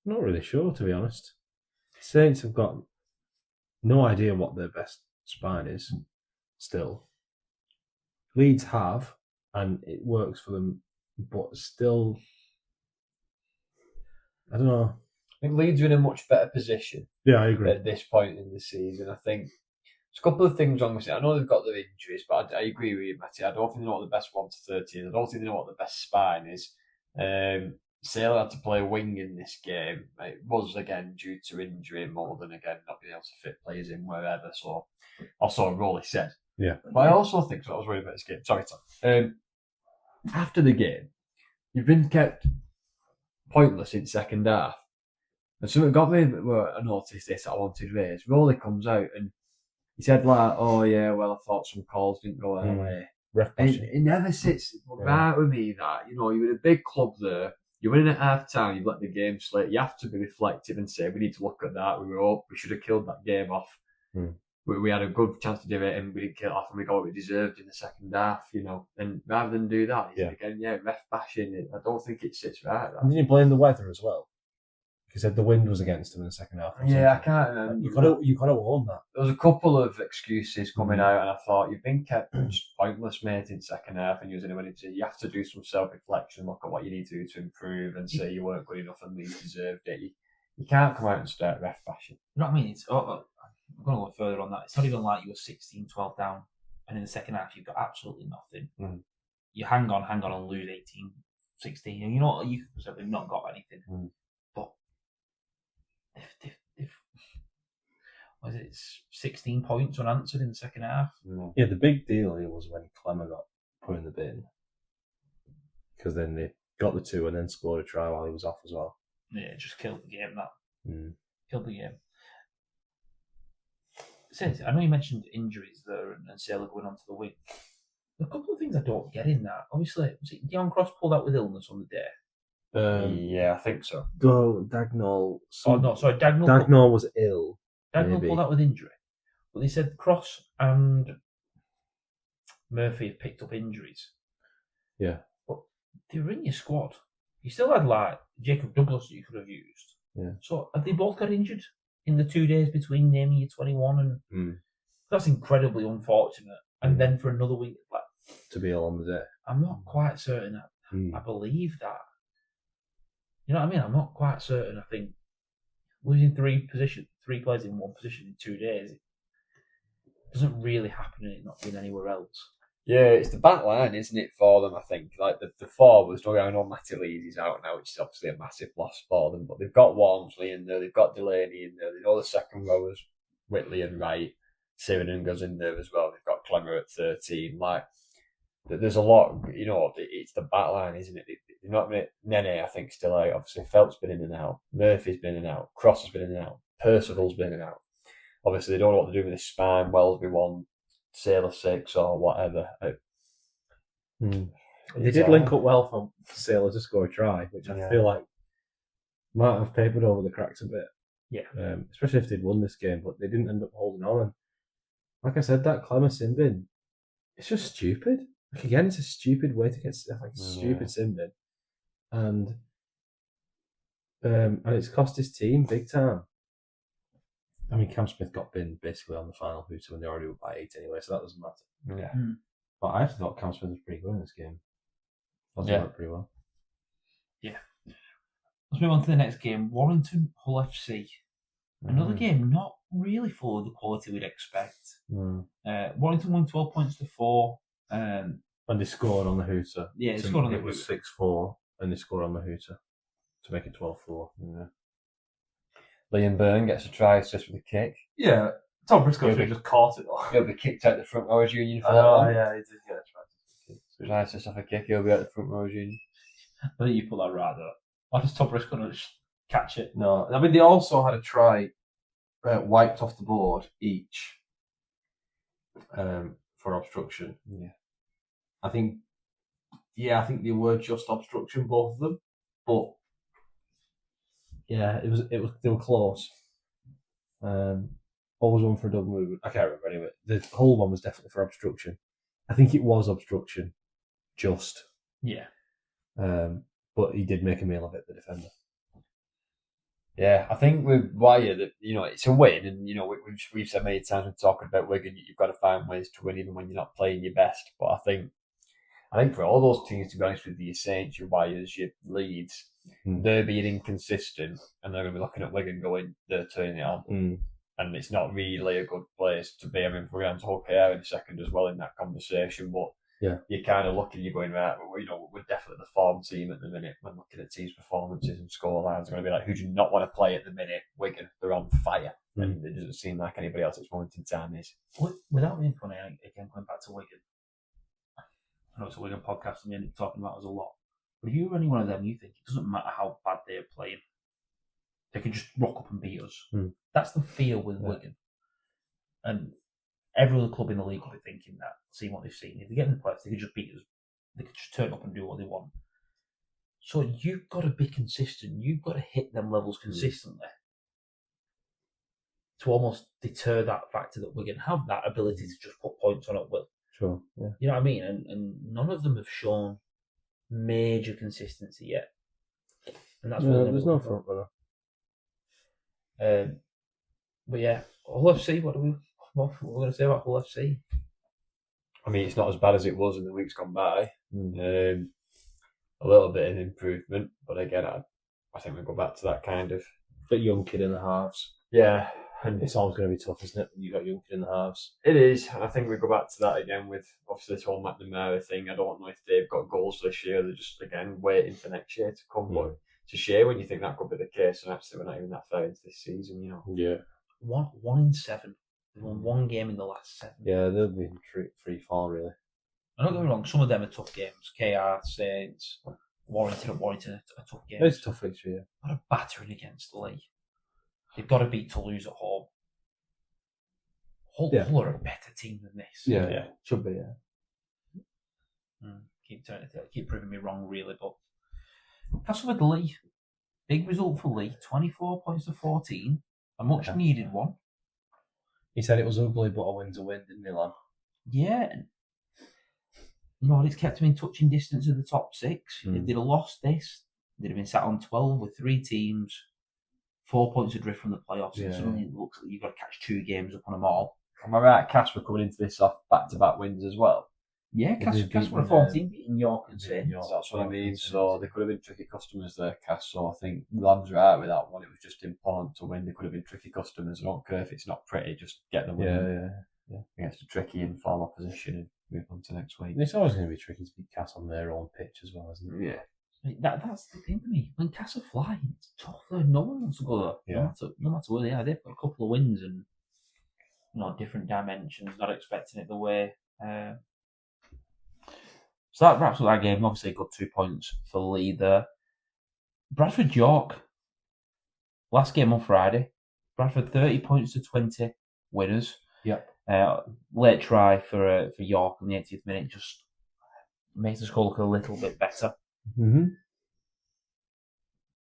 really sure, to be honest. Saints have got no idea what their best spine is still. Leeds have, and it works for them, but still, I don't know. I think Leeds are in a much better position Yeah, I agree. at this point in the season. I think there's a couple of things wrong with it. I know they've got their injuries, but I agree with you, Matty. I don't think they know what the best 1 to 30 is. I don't think they know what the best spine is. Sailor had to play wing in this game. It was, again, due to injury more than, again, not being able to fit players in wherever. So, also, Rowley said. Yeah. But I also think, so I was worried about this game. Sorry, Tom. After the game, you've been kept pointless in second half. And something got me, I noticed this, I wanted to raise. Rowley comes out and he said, like, oh yeah, well, I thought some calls didn't go our way. Ref And bashing. it never sits right with me that, you know, you're in a big club there, you're winning at half time, you've let the game slip, you have to be reflective and say, we need to look at that, we were up, we should have killed that game off. We had a good chance to do it and we didn't kill it off and we got what we deserved in the second half, you know. And rather than do that, again, ref bashing, I don't think it sits right. And didn't you blame the weather as well? He said the wind was against him in the second half. Yeah, I can't remember. You got to own that. There was a couple of excuses coming out, and I thought you've been kept just pointless, mate, in second half, and you have to do some self-reflection, look at what you need to do to improve, and say you weren't good enough and Leeds deserved it. You can't come out and start ref bashing. You know what I mean? I'm going to go further on that. It's not even like you were 16-12 down, and in the second half you've got absolutely nothing. You hang on, and lose 18-16, and you know what? You've not got anything. But if was it 16 points unanswered in the second half? Yeah, the big deal here was when Clemmer got put in the bin, because then they got the 2 and then scored a try while he was off as well. Yeah, it just killed the game. Killed the game. I know you mentioned injuries there and Sailor going onto the wing. A couple of things I don't get in that. Obviously, was it Dion Cross pulled out with illness on the day? Yeah, I think so. Dagnall. Dagnall was ill. Dagnall pulled out with injury. But they said Cross and Murphy have picked up injuries. Yeah. But they were in your squad. You still had like Jacob Douglas that you could have used. Yeah. So have they both got injured in the 2 days between naming your 21 and that's incredibly unfortunate. And then for another week, like, to be ill on the day. I'm not quite certain I believe that. You know what I mean? I'm not quite certain. I think losing 3 players in one position in 2 days, it doesn't really happen and it not being anywhere else. Yeah, it's the back line, isn't it, for them, I think. Like, the forwards, don't get on, Matty Leeds out now, which is obviously a massive loss for them, but they've got Walmsley in there, they've got Delaney in there, they know the second rowers, Whitley and Wright, Sirenan goes in there as well, they've got Clemmer at 13, like, there's a lot, you know, it's the back line, isn't it? You know what I mean? Nene, I think, still out, obviously, Phelps been in and out, Murphy's been in and out, Cross has been in and out, Percival's been in and out. Obviously, they don't know what to do with his spine, Wellesby 1, Sailor 6 or whatever. They did link up well for Sailor to score a try, which I feel like might have papered over the cracks a bit. Yeah. Especially if they'd won this game, but they didn't end up holding on. And like I said, that Clemmer sin bin, it's just stupid. Like, again, it's a stupid way to get stupid sin bin. And it's cost his team big time. I mean, Cam Smith got binned basically on the final hooter when they already were by 8 anyway, so that doesn't matter. Yeah. But I actually thought Cam Smith was pretty good in this game. Worked pretty well. Yeah. Let's move on to the next game. Warrington Hull FC. Another game not really full of the quality we'd expect. Warrington won 12 points to 4. And they scored on the hooter. Yeah, they scored on the hooter. It was 6-4, and they scored on the hooter to make it 12-4. Yeah. Liam Byrne gets a try assist with a kick. Yeah, Tom Briscoe just caught it though. He'll be kicked out the front row as union for yeah, he did get a try. It's nice to have a kick. He'll be at the front row, Junior. I think you put that right there. Why does Tom Risk going to catch it? No, I mean they also had a try wiped off the board each for obstruction. Yeah. I think they were just obstruction, both of them, but yeah, they were close. Always one for a double movement. I can't remember anyway. The whole one was definitely for obstruction. I think it was obstruction, just. Yeah. But he did make a meal of it, the defender. Yeah, I think with Wire that it's a win, and we've said many times when talking about Wigan, you've got to find ways to win even when you're not playing your best. But I think for all those teams, to be honest with you, your Saints, your Wires, your Leeds, they're being inconsistent, and they're going to be looking at Wigan going, they're turning it on. And it's not really a good place to be. I mean, we're going to talk here in a second as well in that conversation, but you're kind of looking, you're going, right, we're definitely the form team at the minute when looking at teams' performances and scorelines. They're going to be like, who do you not want to play at the minute? Wigan, they're on fire. And it doesn't seem like anybody else at this moment in time is. Without being funny, again, going back to Wigan, I know it's a Wigan podcast and we end up talking about us a lot, but if you were any one of them, you think it doesn't matter how bad they're playing, they can just rock up and beat us. That's the feel with Wigan. And every other club in the league will be thinking that, seeing what they've seen. If they get in the playoffs, they can just beat us. They can just turn up and do what they want. So you've got to be consistent. You've got to hit them levels consistently to almost deter that factor that we're going to have that ability to just put points on at will. Sure. Yeah. You know what I mean? And none of them have shown major consistency yet. And that's what there's no front runner. But yeah, Hull FC, what are we going to say about Hull FC? I mean, it's not as bad as it was in the weeks gone by. A little bit of improvement, but again, I think we go back to that kind of that young kid in the halves. Yeah, and it's always going to be tough, isn't it? When you got young kid in the halves. It is, and I think we go back to that again with obviously this whole McNamara thing. I don't know if they've got goals this year. They're just again waiting for next year to come. But it's a shame when you think that could be the case, and actually we're not even that far into this season. Yeah. 1 in 7. They've won 1 game in the last 7. Yeah, they'll be in free fall really. I don't get me wrong, some of them are tough games. KR, Saints, Warrington are tough games. It's tough fixture, yeah. But a battering against Lee. They've got to beat Toulouse at home. Hull are a better team than this. Yeah. Should be, yeah. Keep proving me wrong, really, but that's with Lee. Big result for Lee. 24 points to 14. A much needed one. He said it was ugly, but a win's a win, didn't he, lad? Yeah. It's kept him in touching distance of the top 6. If they'd have lost this, they'd have been sat on 12 with 3 teams, 4 points adrift from the playoffs, and suddenly it looks like you've got to catch 2 games up on them all. Am I right? Casper coming into this off back-to-back wins as well. Yeah, Casper 14 beating York and Saints. That's what I mean. So they could have been tricky customers there, Cass. So I think Lam's right with that one. It was just important to win. They could have been tricky customers. I don't care if it's not pretty. Just get the win. Yeah. Against a tricky inform opposition and move on to next week. It's always going to be tricky to beat Cass on their own pitch as well, isn't it? Yeah. That's the thing for me. When Cass are flying, it's tough. No one wants to go there. Yeah. No matter where they are. They've got a couple of wins and different dimensions. Not expecting it the way. So that wraps up that game. Obviously, got 2 points for Lee there. Bradford York. Last game on Friday. Bradford 30 points to 20 winners. Yep. Late try for York in the 80th minute just makes the score look a little bit better. Mm-hmm.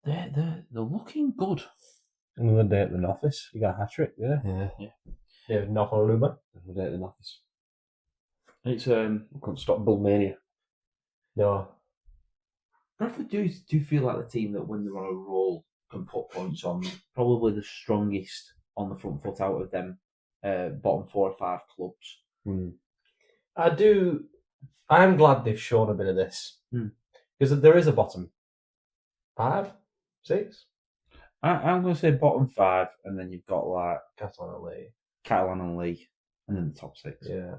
They're looking good. Another day at the office. You got a hat trick, yeah. Yeah, knock on a Ruben. Another day at the office. It's Couldn't stop Bullmania. No. Bradford do feel like the team that when they're on a roll can put points on. Probably the strongest on the front foot out of them bottom 4 or 5 clubs. I'm glad they've shown a bit of this. Because there is a bottom 5, 6. I'm going to say bottom 5, and then you've got like Catalan and Lee, and then the top 6. Yeah.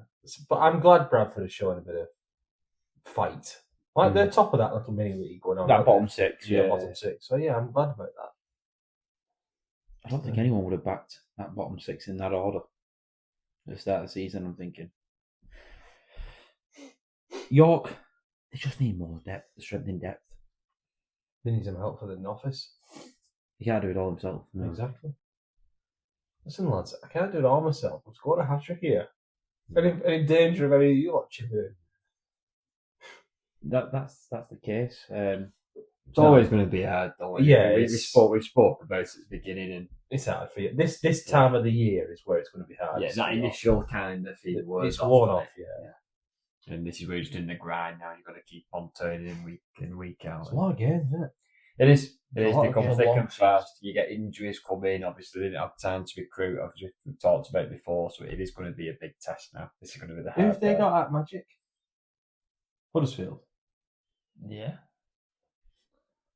But I'm glad Bradford is showing a bit of fight. Like they're top of that little mini league going on. That bottom 6. Yeah, bottom 6. So yeah, I'm glad about that. I don't think anyone would have backed that bottom 6 in that order at the start of the season, I'm thinking. York, They just need more depth, strength in depth. They need some help for the office. He can't do it all himself. No. Exactly. Listen, lads, I can't do it all myself. I've scored a hat-trick here. Any danger of any of you lot chipping in? That's the case. It's always going to be hard, though. Yeah, we spoke about it at the beginning, and it's hard for you. This time of the year is where it's going to be hard. yeah, that initial kind of feel it's worn off. Yeah. And this is where you're just in the grind now. You've got to keep on turning in week in, week out. It's a lot of games, isn't it? It is. It It's is. a lot They of come games, thick long and fast. You get injuries come in. Obviously, they didn't have time to recruit, as we've talked about before. So it is going to be a big test now. This is going to be the hard Who've they part. got at Magic? Huddersfield. Yeah.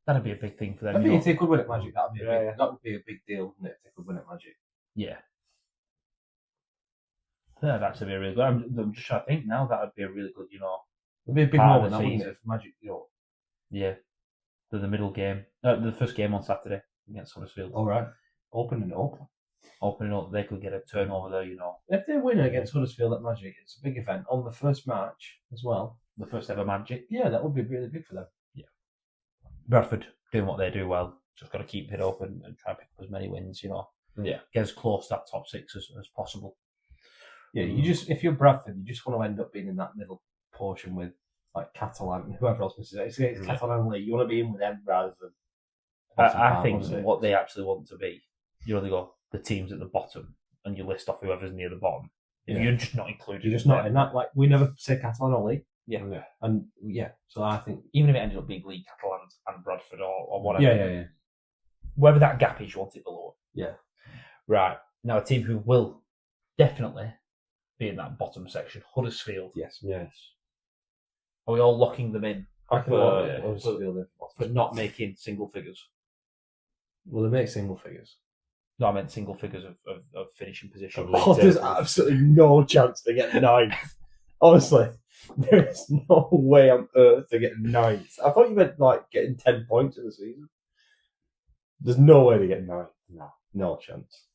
That'd be a big thing for them. I you think know. if they could win at Magic, that would be Yeah. that would be a big deal, wouldn't it? If they could win at Magic. Yeah. That'd actually be a really good. I'm just trying to think now. That would be a really good, It'd be a big Part of moment, the that, wouldn't season. it? If Magic, Yeah. The middle game. The first game on Saturday against Huddersfield. all right, opening it up. Opening up, they could get a turnover there, If they win against Huddersfield at Magic, it's a big event on the first match as well. The first ever Magic. Yeah, that would be really big for them. Bradford doing what they do well. Just got to keep it open and try and pick up as many wins, Yeah. Get as close to that top six as possible. Yeah, if you're Bradford, you just want to end up being in that middle portion with like Catalan and whoever else misses it. It's Catalan League. You want to be in with them rather than. I think what they actually want to be, they go the teams at the bottom and you list off whoever's near the bottom. If Yeah. you're just not included, You're just not in that. Like we never say Catalan or League. Yeah. And yeah, so I think Even if it ended up being League Catalans and Bradford or whatever. yeah. Wherever that gap is, you want it below. Yeah. Right. Now, a team who will definitely be in that bottom section, Huddersfield. Yes. Are we all locking them in I can for, love Huddersfield. for not making single figures? Well, they make single figures. No, I meant single figures of finishing position. Oh, there's absolutely no chance they get ninth. Honestly, there is no way on earth they get ninth. I thought you meant like getting 10 points in the season. There's no way they get ninth. No chance.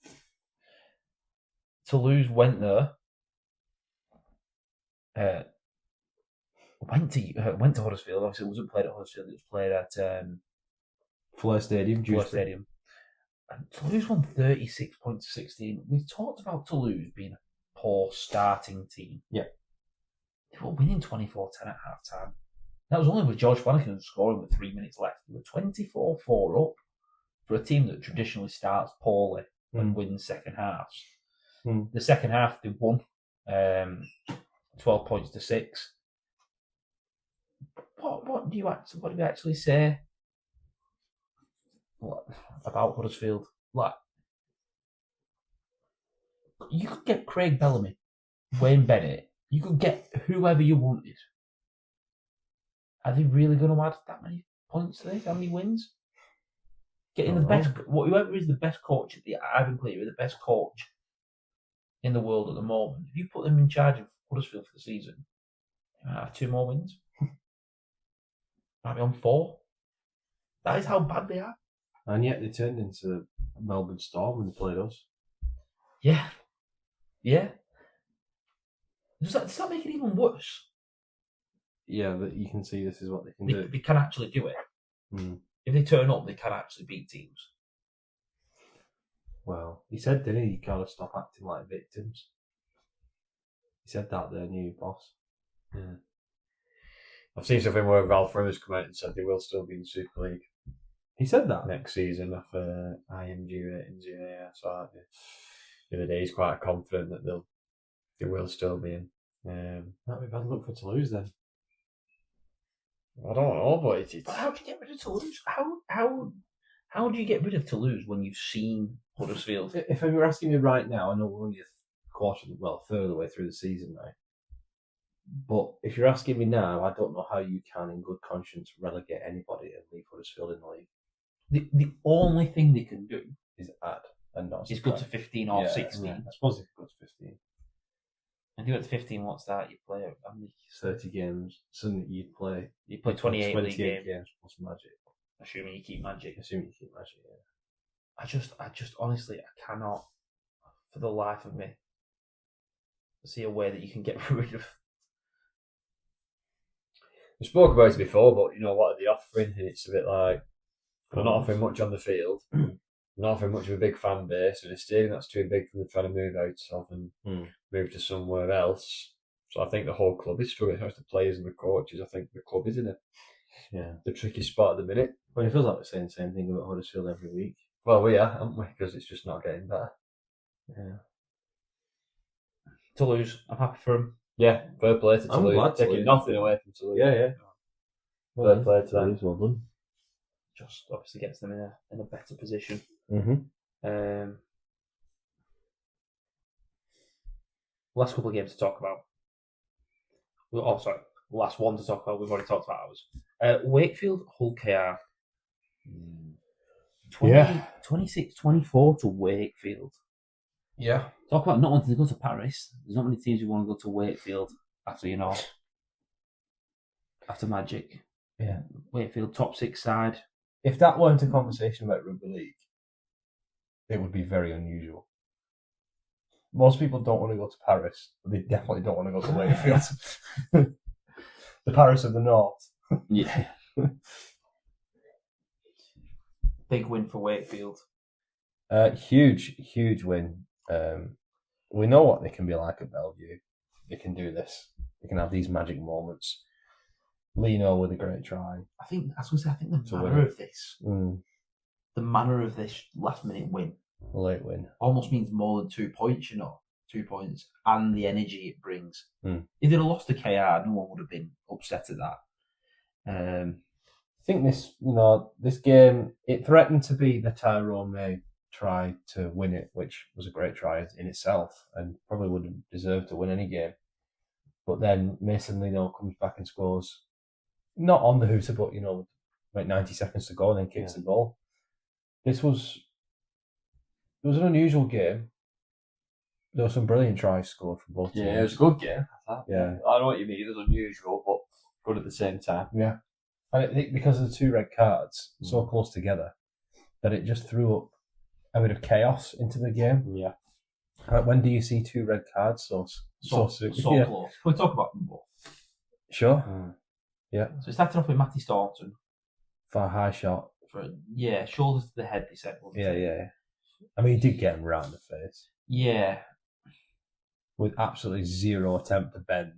Toulouse went there. Went to Huddersfield. Obviously, it wasn't played at Huddersfield. It was played at Fleur Stadium, Fleur Stadium. And Toulouse won 36 points to 16. We've talked about Toulouse being a poor starting team. Yeah. They were winning 24-10 at half time. That was only with George Flanagan scoring with 3 minutes left. They were 24-4 up for a team that traditionally starts poorly and wins second halves. The second half, they won 12 points to 6. What do you actually say about Huddersfield? Like, you could get Craig Bellamy, Wayne Bennett. You could get whoever you wanted. Are they really going to add that many points to this? How many wins? Getting the best, whoever is the best coach at the Ivan Cleary, the best coach in the world at the moment. If you put them in charge of Huddersfield for the season, they might have 2 more wins. Might be on 4. That is how bad they are. And yet they turned into Melbourne Storm when they played us. Yeah. Does that make it even worse? Yeah, that you can see this is what they can do. They can actually do it. If they turn up, they can actually beat teams. Well, he said, didn't he? You gotta stop acting like victims. He said that, their new boss. Yeah. I've seen something where Ralph Runners come out and said they will still be in Super League He said that? next season after IMG ratings. Yeah, so the other day he's quite confident that they will still be in. That'd be bad luck for Toulouse then. I don't know, but it's But how do you get rid of Toulouse? How do you get rid of Toulouse when you've seen Huddersfield? If you were asking me right now, I know we're only a third of the way through the season now. But if you're asking me now, I don't know how you can, in good conscience, relegate anybody and leave Huddersfield in the league. The only thing they can do Is add and not is go to 15 or 16. Yeah. I suppose if you go to 15. And you go to 15, what's that? You play 30 games. So you play 28 league games. plus Magic. Assuming you keep Magic. Assuming you keep Magic, yeah. I just honestly, I cannot, for the life of me, see a way that you can get rid of. We spoke about it before, but what are they offering? And it's a bit like they're not offering much on the field. Not offering much of a big fan base, and a stadium that's too big for them to try to move out of and move to somewhere else. So I think the whole club is struggling. It's the players and the coaches. I think the club is in the tricky spot at the minute. Well, it feels like we're saying the same thing about Huddersfield every week. Well, we are, aren't we? Because it's just not getting better. Yeah. Toulouse, I'm happy for them. Yeah, fair play to I'm Toulouse. glad Taking Toulouse. nothing away from Toulouse. Yeah. Fair play to them. Well done. Just obviously gets them in a better position. Mm-hmm. Last couple of games to talk about. Last one to talk about. We've already talked about ours. Wakefield, Hull KR. 26-24 to Wakefield. Yeah. Talk about not wanting to go to Paris. There's not many teams who want to go to Wakefield after Magic. Yeah. Wakefield, top 6 side. If that weren't a conversation about rugby league, it would be very unusual. Most people don't want to go to Paris, but they definitely don't want to go to Wakefield. The Paris of the North. Yeah. Big win for Wakefield. Huge win. We know what they can be like at Bellevue. They can do this. They can have these magic moments. Lino with a great try. I think the manner of this last minute win, A late win. almost means more than 2 points. 2 points and the energy it brings. Mm. If they'd have lost to KR, no one would have been upset at that. I think this game, it threatened to be the Tyrone May try to win it, which was a great try in itself and probably would have deserved to win any game. But then Mason Lino comes back and scores, not on the hooter, but like 90 seconds to go and then kicks the ball. It was an unusual game. There were some brilliant tries scored from both teams. Yeah, it was a good game. Yeah. I know what you mean. It was unusual, but good at the same time. Yeah. And I think because of the 2 red cards so close together, that it just threw up a bit of chaos into the game. Yeah. When do you see 2 red cards so Close. Can we talk about them both? Sure. Yeah. So it started off with Matty Staunton. For a high shot. Shoulders to the head, they said. Yeah. I mean, he did get him round the face. Yeah. With absolutely zero attempt to bend.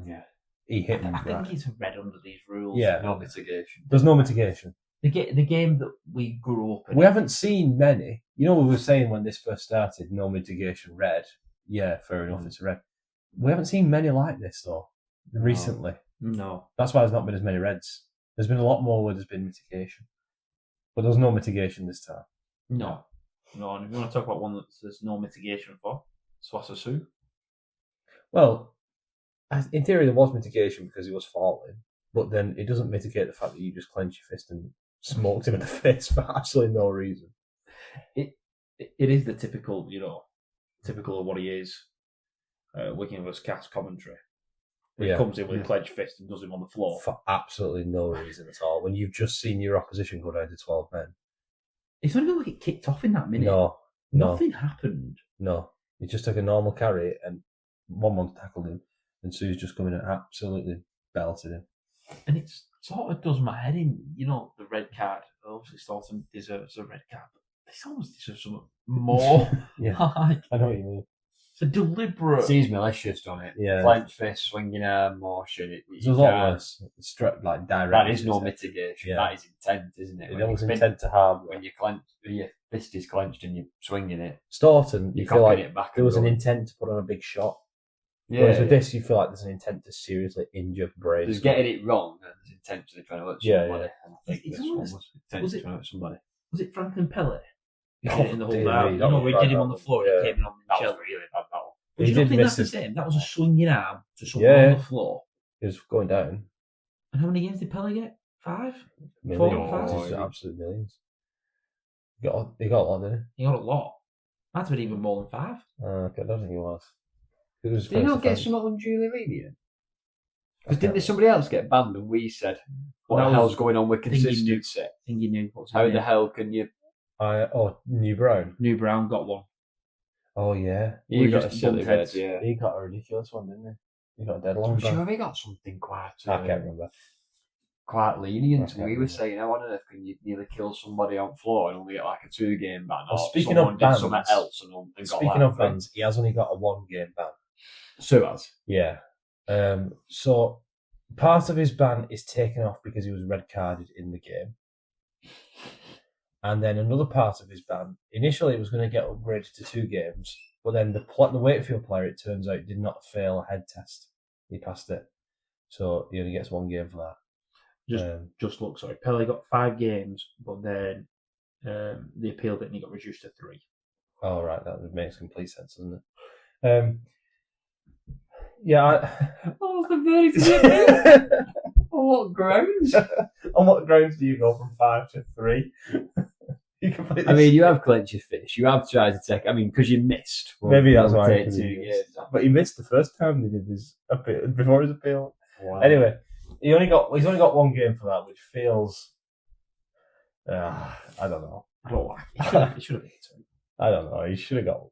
Yeah. He hit him. I think it's a red under these rules. Yeah. No mitigation. There's no mitigation. The game that we grew up in. We haven't seen many. We were saying when this first started, no mitigation, red. Yeah, fair enough, it's a red. We haven't seen many like this, though, recently. No. That's why there's not been as many reds. There's been a lot more where there's been mitigation. But there's no mitigation this time. No. And if you want to talk about one that there's no mitigation for, Swasasu. Well, in theory, there was mitigation because he was falling, but then it doesn't mitigate the fact that you just clench your fist and smoked him in the face for absolutely no reason. It is the typical of what he is. Wigan vs Cass commentary. He comes in with a clenched fist and does him on the floor. For absolutely no reason at all. When you've just seen your opposition go down to 12 men. It's not even like it kicked off in that minute. No. Nothing happened. No. He just took a normal carry and one tackled him and Sue's just coming and absolutely belted him. And it sort of does my head in, the red card. Obviously Staunton deserves a red card, but this almost deserves something more. Yeah. I know what you mean. It's a deliberate. Seems malicious, don't it? Yeah. Clenched fist, swinging arm, motion. It's a lot worse. It's direct. That is no mitigation. Yeah. That is intent, isn't it? It was intent to harm. When your fist is clenched and you're swinging it. Staunton, you feel like it back there was an intent to put on a big shot. Yeah. Whereas with this, you feel like there's an intent to seriously injure Braves. There's getting it wrong and there's intentionally trying to hurt somebody. And I think this one was intentionally trying to hurt somebody. Was it Franklin Pellet? Oh, in the whole down. We did him on the floor. Yeah. He came in on the That shell. was really bad, that one. But He you don't did think miss that's the it. same? That was a swinging arm to someone on the floor. He was going down. And how many games did Pellet get? 5? Millions. 4 or 5? Just absolute millions. He got a lot, didn't He got a lot. That's been even more than 5. he? Okay, I don't think he was. It was Did he not get something unduly lenient? Because didn't somebody else get banned and we said, what That the was- hell's going on with I think he knew. consistency? I think he knew. What's his How name? the hell can you... New Brown. New Brown got one. Oh, yeah. You got a just silly bumped red, heads. yeah. He got a ridiculous one, didn't He got a deadline I'm ban. sure he got something quite. I can't remember. Quite lenient. Okay. We were saying, I wonder if you nearly kill somebody on floor and only get like a 2-game ban. Well, Or speaking someone of did bans- something else and got Speaking like of bans, he has only got a 1-game ban. So has. Yeah. So part of his ban is taken off because he was red carded in the game. And then another part of his ban, initially it was going to get upgraded to 2 games, but then the Wakefield player, it turns out, did not fail a head test. He passed it. So he only gets 1 game for that. Just look, sorry. Pele got 5 games, but then they appealed it and he got reduced to 3. Oh, right. That makes complete sense, doesn't it? Yeah. Oh, the verdict. On what grounds? On what grounds do you go from 5 to 3? I mean, you have clenched your fist. You have tried to take. I mean, because you missed. Maybe that's why. Take 2 games. But he missed the first time he did his appeal, before his appeal. Wow. Anyway, he's only got 1 game for that, which feels. I don't know. I don't like it. It should have been 2. I don't know. He should have got.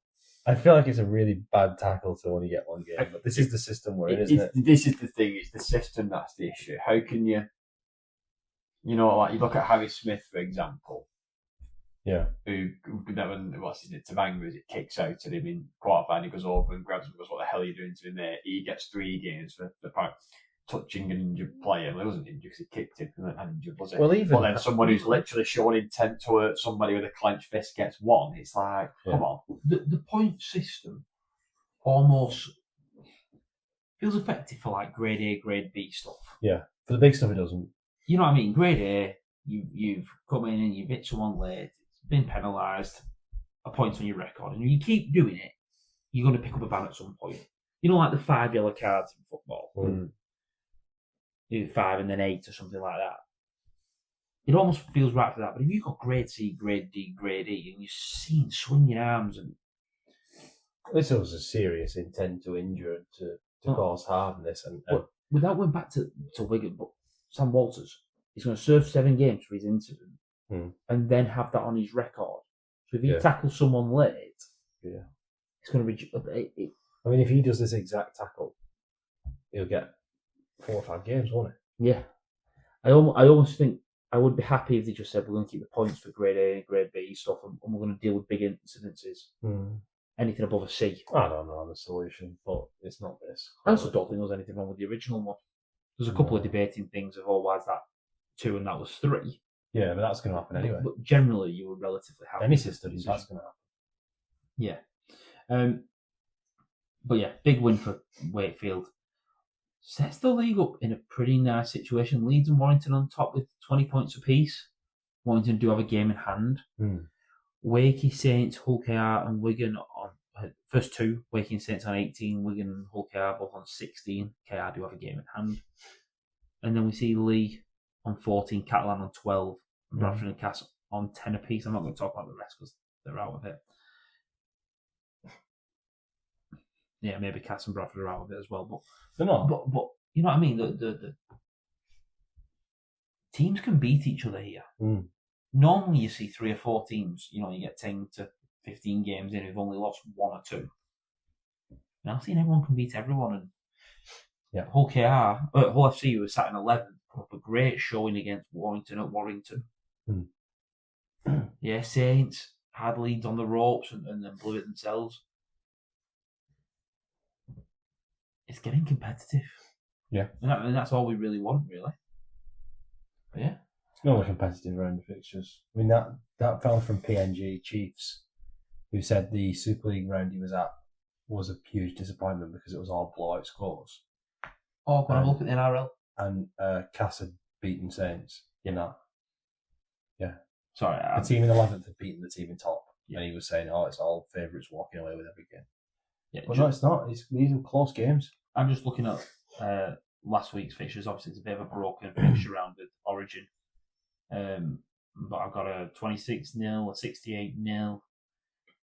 I feel like it's a really bad tackle to only get 1 game, but this is the system we're in, isn't it? This is the thing. It's the system that's the issue. How can you? You know, like you look at Harry Smith, for example. Yeah. Who what's his name? Tavanga, as it kicks out at him in quarterfinal, he goes over and grabs him and goes, "What the hell are you doing to him there?" He gets 3 games for touching an injured player. Well, he wasn't injured because he kicked him and injured, was it? Well, even but then someone who's literally showing intent to hurt somebody with a clenched fist gets 1. It's like, come on. The point system almost feels effective for like grade A, grade B stuff. Yeah. For the big stuff, it doesn't. You know what I mean? Grade A, you've come in and you've hit someone late, it's been penalised, a point on your record, and you keep doing it, you're going to pick up a ban at some point. You know, like the 5 yellow cards in football. You do 5 and then 8 or something like that. It almost feels right for that. But if you've got grade C, grade D, grade E, and you're seen swinging arms and this was a serious intent to injure and to cause harm. This and without going back to Wigan, but Sam Walters, he's going to serve 7 games for his incident, and then have that on his record. So if he tackles someone late, it's going to be. I mean, if he does this exact tackle, he'll get 4 or 5 games, won't he? Yeah, I almost think I would be happy if they just said we're going to keep the points for grade A and grade B stuff, and we're going to deal with big incidences. Anything above a C. I don't know the solution, but it's not this. I also don't think there was anything wrong with the original one. There's a couple of debating things of, why is that 2 and that was 3? Yeah, but that's going to happen anyway. But generally, you were relatively happy. Any system, that's going to happen. Yeah. But yeah, big win for Wakefield. Sets the league up in a pretty nice situation. Leeds and Warrington on top with 20 points apiece. Warrington do have a game in hand. Wakey Saints, Hull KR and Wigan on first 2. Wakey and Saints on 18. Wigan and Hull KR both on 16. KR do have a game in hand. And then we see Lee on 14, Catalan on 12, and Bradford and Cass on 10 apiece. I'm not going to talk about the rest because they're out of it. Yeah, maybe Cass and Bradford are out of it as well, but they're not. But you know what I mean? The teams can beat each other here. Normally, you see 3 or 4 teams. You know, you get 10 to 15 games in who've only lost 1 or 2. Now, I've seen everyone can beat everyone, and Hull FC, who was sat in 11th, put up a great showing against Warrington at Warrington. Yeah, Saints had leads on the ropes and then blew it themselves. It's getting competitive. Yeah. And that's all we really want, really. But yeah. It's not a competitive round of fixtures. I mean, that fella from PNG, Chiefs, who said the Super League round he was at was a huge disappointment because it was all blowout scores. Oh, can I look at the NRL? And Cass had beaten Saints in that. Yeah. Sorry. The team in 11th had beaten the team in top. Yeah. And he was saying, it's all favourites walking away with every game. Yeah, but no, it's not. These are close games. I'm just looking at last week's fixtures. Obviously, it's a bit of a broken fixture round with Origin. But I've got a 26-0, a 68-0,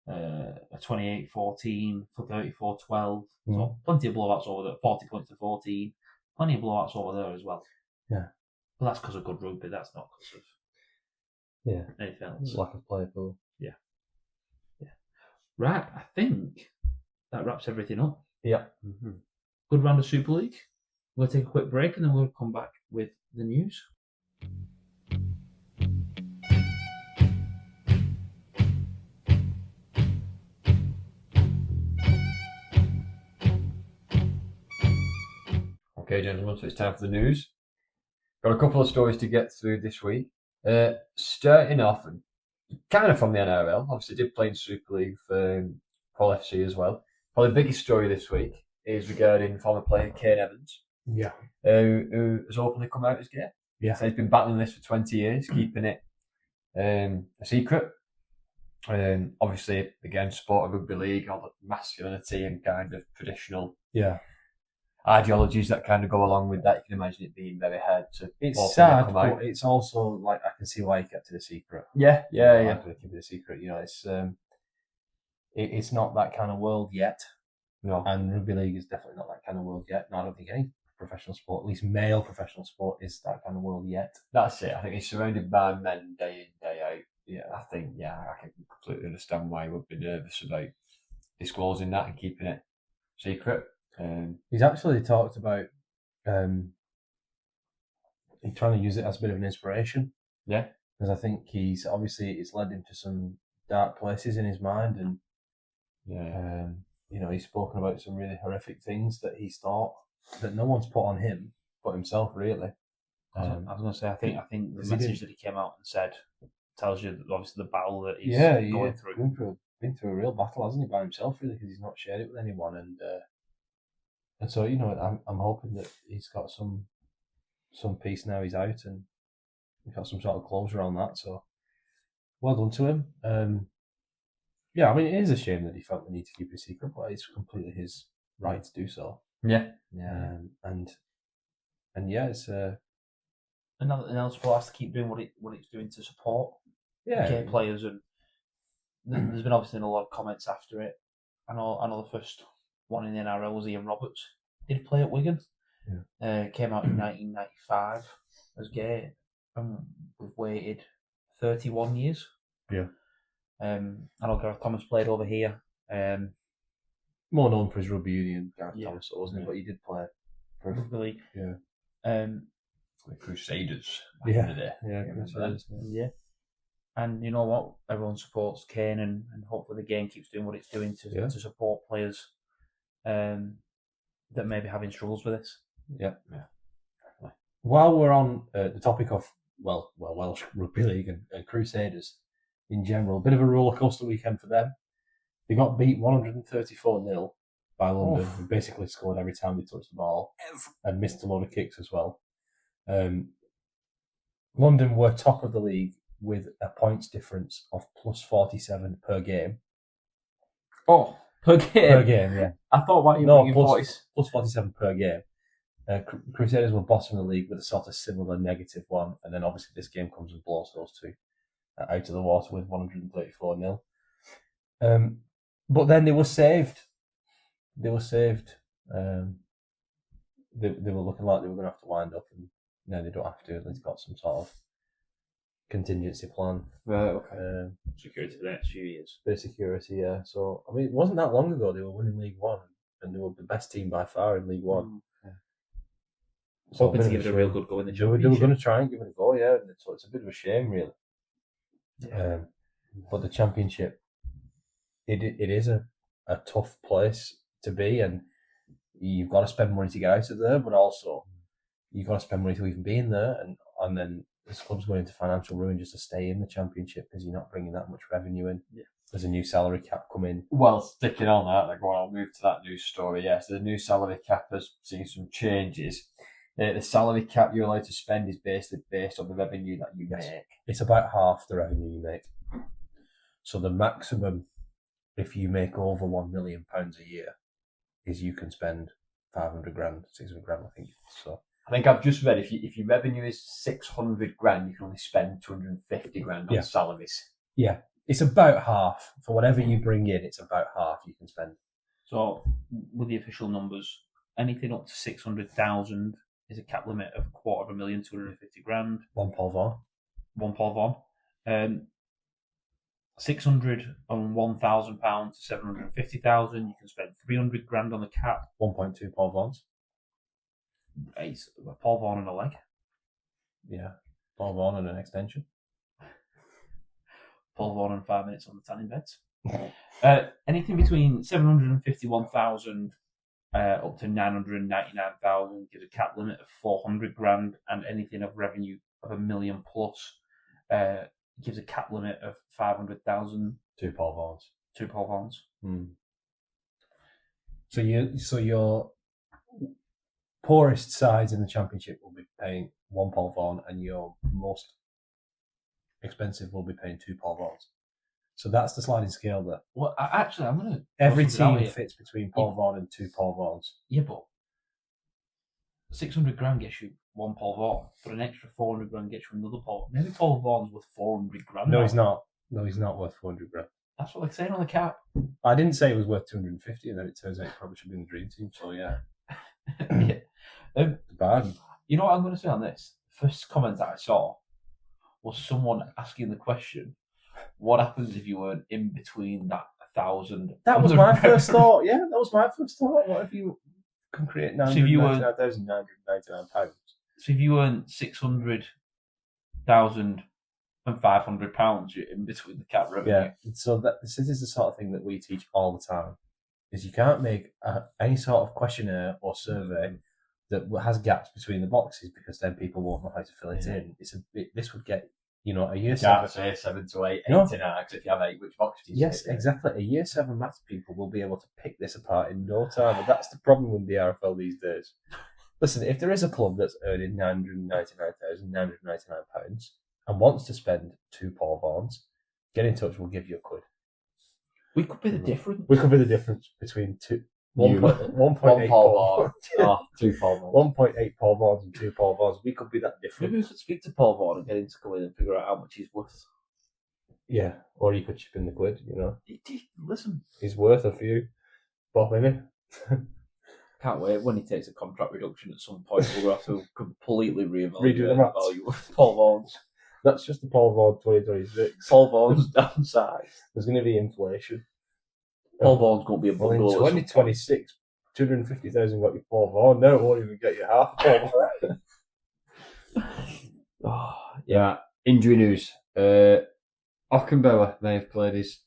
a 28-14 for 34-12. So plenty of blowouts over there. 40 points to 14. Plenty of blowouts over there as well. Yeah. But that's because of good rugby. That's not because of anything else. Lack of player pool. Yeah. Right. I think that wraps everything up. Yeah. good round of Super League. We'll take a quick break and then we'll come back with the news. Okay, gentlemen, so it's time for the news. Got a couple of stories to get through this week. Starting off, kind of from the NRL, obviously did play in Super League for Paul FC as well. Probably the biggest story this week is regarding former player Kane Evans, who has openly come out as gay. Yeah. So he's been battling this for 20 years, keeping it a secret. Obviously, again, sport of rugby league, all the masculinity and kind of traditional ideologies that kind of go along with that. You can imagine it being very hard to. It's sad, but it's also like I can see why he kept it a secret. Yeah. I'm going to keep it a secret. It's not that kind of world yet. No. And rugby league is definitely not that kind of world yet. No, I don't think any professional sport, at least male professional sport, is that kind of world yet. That's it. I think he's surrounded by men day in, day out. Yeah, I think, I can completely understand why he would be nervous about disclosing that and keeping it secret. He's actually talked about he's trying to use it as a bit of an inspiration. Yeah. Because I think it's led him to some dark places in his mind, and he's spoken about some really horrific things that he's thought that no one's put on him but himself, really. I was going to say, I think the message that he came out and said tells you that obviously the battle that he's going through. Been through a real battle, hasn't he, by himself, really, because he's not shared it with anyone, and so I'm hoping that he's got some peace now he's out, and he's got some sort of closure on that. So well done to him. It is a shame that he felt the need to keep it secret, but it's completely his right to do so. Yeah. It's another sport has to keep doing what it's doing to support gay players, and there's been obviously a lot of comments after it. I know the first one in the NRL was Ian Roberts. Did play at Wigan. Came out in 1995 as gay, and we've waited 31 years. Yeah. I know Gareth Thomas played over here. More known for his rugby union, Gareth Thomas, wasn't he? But he did play for rugby league. Yeah. The Crusaders. Crusaders. Yeah. And you know what? Everyone supports Kane, and hopefully the game keeps doing what it's doing to support players that may be having struggles with this. Yeah. Definitely. While we're on the topic of Welsh Rugby League and Crusaders in general, a bit of a rollercoaster weekend for them. They got beat 134-0 by London, who basically scored every time they touched the ball and missed a load of kicks as well. London were top of the league with a points difference of plus 47 per game. Oh, per game? Per game, yeah. I thought, why are you plus 47 per game. Crusaders were bottom of the league with a sort of similar -1, and then obviously this game comes and blows those two out of the water with 134-0. But then they were saved. They were looking like they were going to have to wind up, and no, they don't have to. They've got some sort of contingency plan. Right, okay. Security for the next few years. Bit of security, yeah. So, it wasn't that long ago they were winning League One, and they were the best team by far in League One. So hoping to give it a real good go in the championship. They were going to try and give it a go, yeah. So it's a bit of a shame, really. Yeah. But the championship, it is a tough place to be, and you've got to spend money to get out of there, but also you've got to spend money to even be in there, and then this club's going into financial ruin just to stay in the championship because you're not bringing that much revenue in. Yeah. There's a new salary cap coming. Well, sticking on that, I'll move to that news story. Yes, the new salary cap has seen some changes. The salary cap you're allowed to spend is based on the revenue that you make. It's about half the revenue you make. So the maximum, if you make over £1 million a year, is you can spend 500 grand, 600 grand, I think. So I think I've just read if your revenue is 600 grand, you can only spend 250 grand on salaries. Yeah, it's about half for whatever you bring in. It's about half you can spend. So with the official numbers, anything up to 600,000 is a cap limit of £250,000, 250 grand. One Paul Vaughan. £601,000 to 750,000, you can spend 300 grand on the cap. 1.2 Paul Vaughan's. It's Paul Vaughan and a leg. Yeah. Paul Vaughan and an extension. Paul Vaughan and 5 minutes on the tanning beds. Anything between 751,000 up to 999,000 gives a cap limit of 400 grand, and anything of revenue of $1 million plus gives a cap limit of 500,000. 2 Paul Vaughan's. 2 Paul Vaughan's. So your poorest sides in the Championship will be paying 1 Paul Vaughan, and your most expensive will be paying 2 Paul Vaughan's. So that's the sliding scale there. Well, actually, I'm going to... Every team fits between Paul Vaughan and 2 Paul Vaughan's. Yeah, but 600 grand gets you 1 Paul Vaughan, but an extra 400 grand gets you another Paul. Maybe Paul Vaughan's worth 400 grand. No, he's not. No, he's not worth 400 grand. That's what they're saying on the cap. I didn't say it was worth 250, and then it turns out it probably should be in the dream team. So yeah, yeah. Bad. You know what I'm going to say on this? First comment that I saw was someone asking the question, what happens if you weren't in between that 1,000? That was my first thought. Yeah, that was my first thought. What if you can create £999,999? So if you earn £600,500, you're in between the cap revenue. Yeah. So this is the sort of thing that we teach all the time. Is you can't make any sort of questionnaire or survey that has gaps between the boxes, because then people won't know how to fill it in. This would get a year 7. Say 7 to 8, 8 No. to 9. Because if you have 8, which box do you Yes, say? exactly. A year 7 maths people will be able to pick this apart in no time. And that's the problem with the RFL these days. Listen, if there is a club that's earning £999,999 and wants to spend 2 Paul Vaughan's, get in touch. We'll give you a quid. We could be the difference. We could be the difference between 1.8 Paul Vaughan. 2 Paul Vaughan. 1.8 Paul Vaughan's and 2 Paul Vaughan's. We could be that different. Maybe we could speak to Paul Vaughan and get him to come in and figure out how much he's worth. Yeah, or you could chip in the quid. Listen, he's worth a few bob in it. Can't wait. When he takes a contract reduction at some point, we'll have to completely reevaluate Redo the the maths. value of Paul Vaughan's. That's just the Paul Vaughan 2026. Paul Vaughan's downside. There's going to be inflation. Paul Vaughan's going to be a Well, in bungalow. 2026, 250,000 got you Paul Vaughan. No, it won't even get you half Paul Vaughan. Yeah, injury news. Ockenbauer may have played his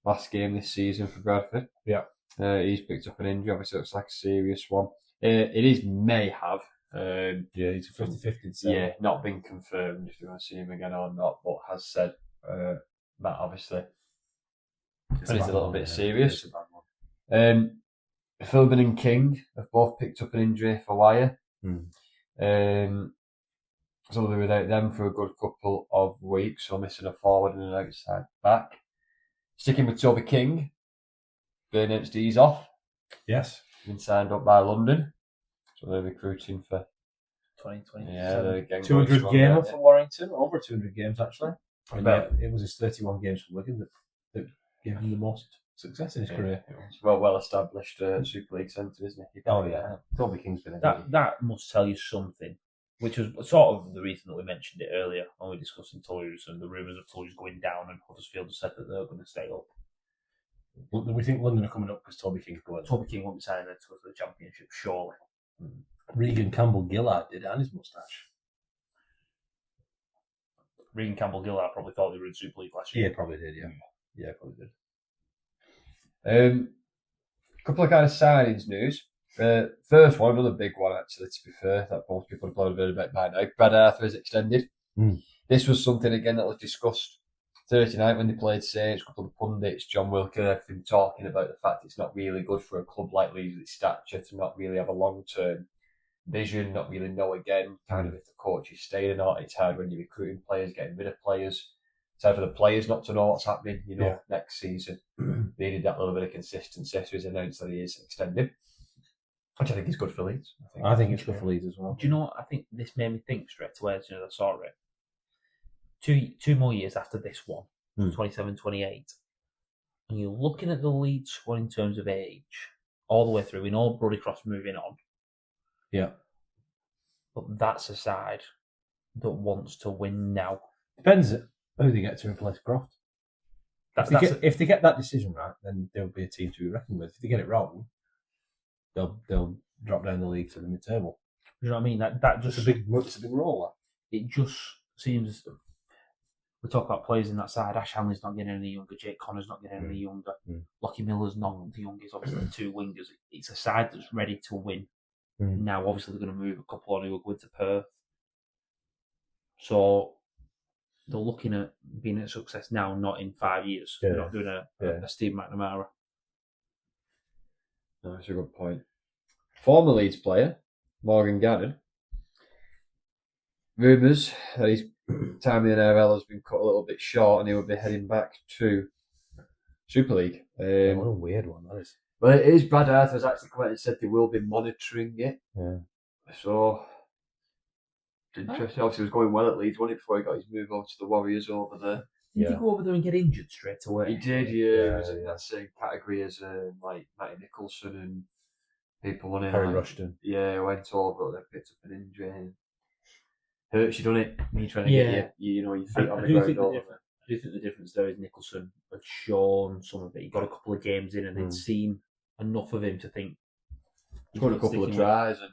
last game this season for Bradford. Yeah. He's picked up an injury. Obviously, it looks like a serious one. It is may have. Yeah, he's a 50-50. Yeah, not been confirmed if you want to see him again or not, but has said that obviously it's a little bit serious. Philbin and King have both picked up an injury for Wire. So they're without them for a good couple of weeks, so missing a forward and an outside back. Sticking with Toby King, Burnett D's off. Yes. Been signed up by London, so they're recruiting for 2020. Yeah, they're again 200 gamer for Warrington, over 200 games actually. And Bet. it was his 31 games for Wigan that gave him the most success in his career. It's well established Super League centre, isn't it? Oh yeah, Toby King's been a That must tell you something, which was sort of the reason that we mentioned it earlier when we were discussing Toulouse and the rumours of Toulouse going down, and Huddersfield have said that they're going to stay up. We think London are coming up because Toby King's going. Toby King won't be signing them to go to the Championship, surely. Regan Campbell-Gillard did, and his moustache. Regan Campbell-Gillard probably thought they were in Super League last year. Yeah, probably did, yeah. Yeah, probably did. Couple of kind of signings news. First one, another big one actually, to be fair, that most people have blown a bit about by now. Brad Arthur is extended. This was something again that was discussed Thursday night when they played Saints. A couple of the pundits, John Wilker, have been talking about the fact it's not really good for a club like Leeds with its stature to not really have a long-term vision, not really know again kind of if the coach is staying or not. It's hard when you're recruiting players, getting rid of players. It's hard for the players not to know what's happening, next season. They needed that little bit of consistency, so he's announced that he is extended, which I think is good for Leeds. I think it's good for Leeds as well. Do you know what? I think this made me think straight away as soon as I saw it. 2 more years after this one, 27, 28, and you're looking at the Leeds squad in terms of age, all the way through. We know Brody Cross moving on. Yeah. But that's a side that wants to win now. Depends who they get to replace Croft. If they get that decision right, then there'll be a team to be reckoned with. If they get it wrong, they'll drop down the league to the mid-table. You know what I mean? That just It's a big role. it just seems. We talk about players in that side. Ash Hanley's not getting any younger. Jake Connor's not getting any younger. Lockie Miller's not the youngest. Obviously, the two wingers. It's a side that's ready to win. Now, obviously, they're going to move a couple on who are going to Perth. So they're looking at being a success now, not in 5 years. Yeah. They're not doing a Steve McNamara. No, that's a good point. Former Leeds player, Morgan Gannon. Rumours that his time in the NRL has been cut a little bit short and he will be heading back to Super League. What a weird one that is. Well, it is. Brad Arthur's actually come out and said they will be monitoring it. Yeah. So, interesting. Obviously, it was going well at Leeds, wasn't it, before he got his move over to the Warriors over there. Did he go over there and get injured straight away? He did, yeah. He was in that same category as like Matty Nicholson and people on it. Harry like, Rushton. Yeah, went over, they picked up an injury. And hurts you, doesn't it? Me trying to get your feet on the ground all of it. I do think the difference there is Nicholson had shown some of it. He got a couple of games in and they'd seen enough of him to think. He got a couple of tries and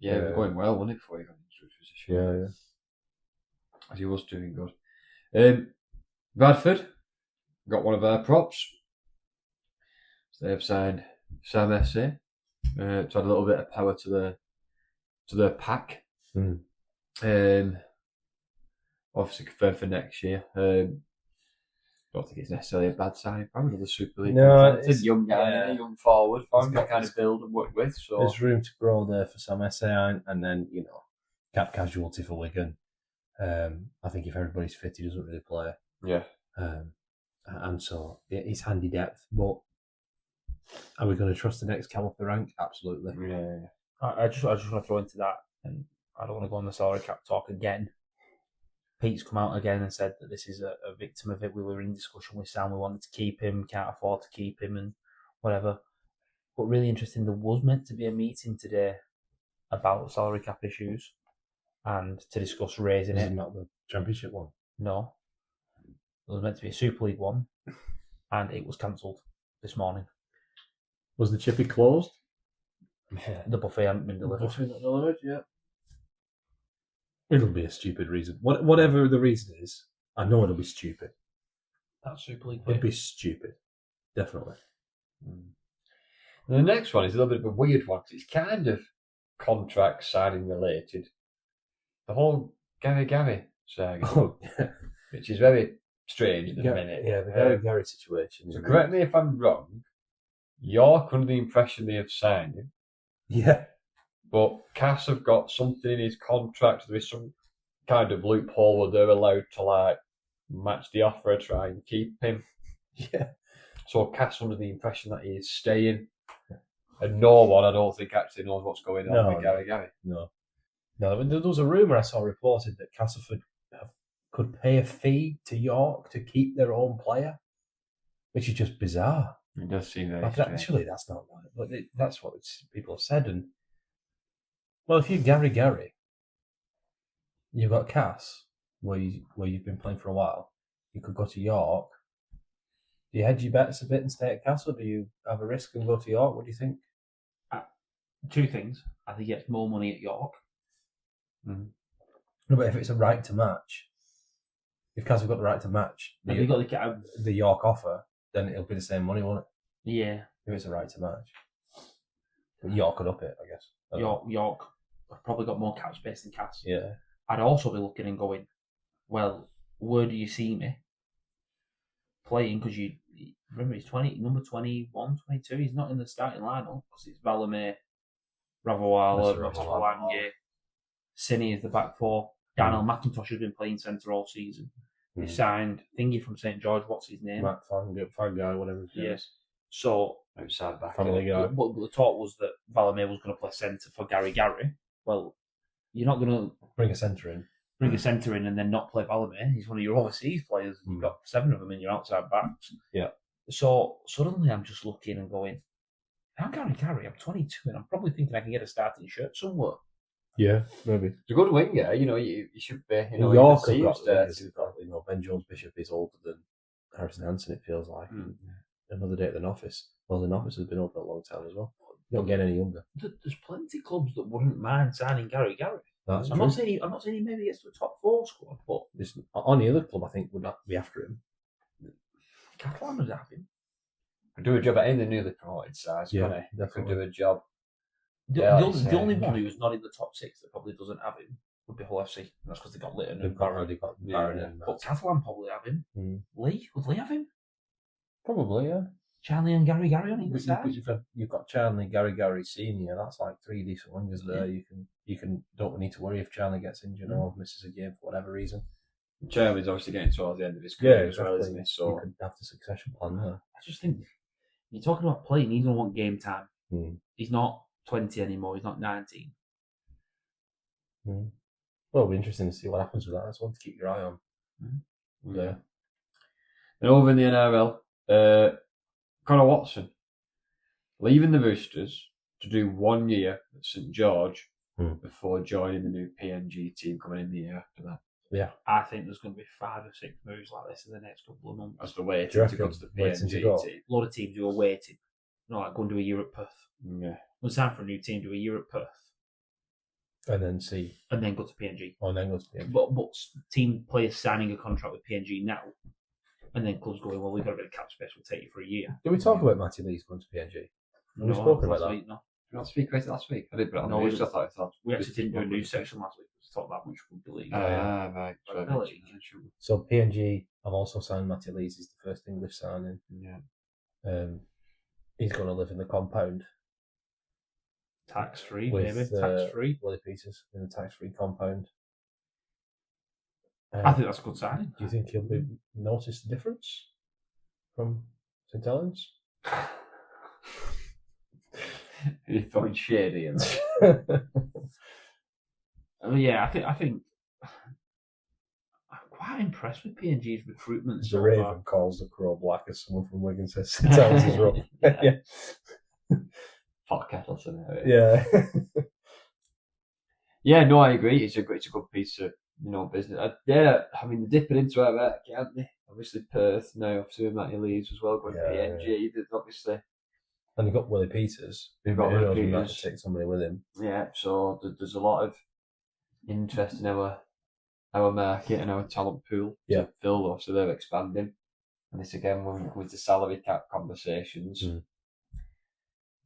it was going well, wasn't it, before he got into his position? Yeah. As he was doing good. Bradford got one of our props. So they've signed Sam Essay to add a little bit of power to their pack. Obviously confirmed for next year. Don't think it's necessarily a bad sign for another Super League. No, it's a young guy, young forward, for him to kind of build and work with. So there's room to grow there for Sam Essay, and then cap casualty for Wigan. I think if everybody's fit, he doesn't really play. Yeah. And so it's handy depth, but are we going to trust the next cam off the rank? Absolutely. Yeah. I just want to throw into that, and I don't want to go on the salary cap talk again. Pete's come out again and said that this is a victim of it. We were in discussion with Sam. We wanted to keep him, can't afford to keep him, and whatever. But really interesting, there was meant to be a meeting today about salary cap issues and to discuss raising it. Not the Championship one? No. There was meant to be a Super League one, and it was cancelled this morning. Was the chippy closed? Yeah. The buffet hadn't been delivered. Yeah. It'll be a stupid reason. Whatever the reason is, I know it'll be stupid. That Super League. It'll be stupid. Definitely. And the next one is a little bit of a weird one because it's kind of contract signing related. The whole Gary saga, which is very strange at the minute. Yeah, the Gary situation. So correct me if I'm wrong. You're under the impression they have signed him. Yeah. But Cass have got something in his contract. There is some kind of loophole where they're allowed to match the offer and try and keep him. Yeah. So Cass under the impression that he is staying. And no one, I don't think, actually knows what's going on with Gary. No, there was a rumour I saw reported that Castleford could pay a fee to York to keep their own player, which is just bizarre. It does seem very strange. Actually, that's not right, but that's what people have said. And well, if you're Gary, you've got Cass, where you've been playing for a while. You could go to York. Do you hedge your bets a bit and stay at Castle? Do you have a risk and go to York? What do you think? Two things. I think he gets more money at York. No, but if it's a right to match, if Castle have got the right to match the York offer, then it'll be the same money, won't it? Yeah. If it's a right to match. But York could up it, I guess. York have probably got more cap space than Cass. Yeah. I'd also be looking and going, well, where do you see me playing? Because you remember he's number 21, 22. He's not in the starting lineup because it's Valamé, Ravawala, Lange, Cini is the back four. Daniel McIntosh has been playing centre all season. They signed Thingy from St George. What's his name? Matt Fangai, whatever his name is. So outside back. Family guy. But the talk was that Valamé was going to play centre for Gary. Well, you're not going to bring a centre in and then not play Valamé. He's one of your overseas players. You've got 7 of them in your outside backs. Yeah. So suddenly I'm just looking and going, I'm Gary. I'm 22 and I'm probably thinking I can get a starting shirt somewhere. Yeah, maybe. It's a good winger. You should be. York have got Ben Jones Bishop is older than Harrison Hansen. It feels like another day at the office. Well, the office has been open a long time as well. You don't get any younger. There's plenty of clubs that wouldn't mind signing Gary. That's I'm true. not saying he maybe gets to a top 4 squad, but There's any other club I think would not be after him. Catalan would have him. Could do a job at any of the newly promoted sides, Yeah, couldn't he? Could definitely. do a job. The only one who's not in the top 6 that probably doesn't have him would be Hull FC. And that's because they got Litton They've and already got Barron and But Catalan probably have him. Lee? Would Lee have him? Probably, yeah. Charlie and Gary on either But side? you've got Charlie, Gary Senior. That's like 3 decent wingers there. You can don't need to worry if Charlie gets injured or misses a game for whatever reason. Charlie's obviously getting towards the end of his career as well, exactly. isn't he? So you could have the succession plan there. I just think you're talking about playing. He's going to want game time. He's not 20 anymore. He's not 19. Well, it'll be interesting to see what happens with that. That's one to keep your eye on. yeah. And over in the NRL, Connor Watson leaving the Roosters to do 1 year at St George before joining the new PNG team coming in the year after that. Yeah. I think there's going to be 5 or 6 moves like this in the next couple of months. That's the way Do you to go to the reckon? Waiting to PNG go? team. A lot of teams who are waiting. Like going to a year at Perth. Yeah. We'll sign for a new team, do a year at Perth, And then see. and then go to PNG. Oh, and then go to the But team players signing a contract with PNG now, and then clubs going, well, we've got a bit of cap space, we'll take you for a year. Did we talk about Matty Lee's going to PNG? We spoke about that. Week, no. Did you not speak about it last week? I did, but No, I thought we actually didn't do a news section last week to talk about which rugby league. right. So PNG have also signed Matty Lees. He's the first English signing. Yeah. He's going to live in the compound. Tax-free, with, maybe. Tax-free. Willie Peters in a tax-free compound. I think that's a good signing. Do you think he'll be notice the difference from St Helens? You're throwing shady in there. Yeah, I think I'm quite impressed with PNG's recruitment The so Raven far. calls the Crow black as someone from Wigan says St Helens is rough. Yeah. Fuck Catalans. Yeah. Yeah, no, I agree. It's a good piece of business. They're dipping into it, right, can't they? Obviously Perth now, obviously Matty Lees as well, going to PNG. There's obviously. And they've got Willie Peters. They've got Willie Who knows Peters. to take somebody with him. Yeah, so there's a lot of interest in our market and our talent pool to fill, though, so they're expanding. And this again, when we come into salary cap conversations,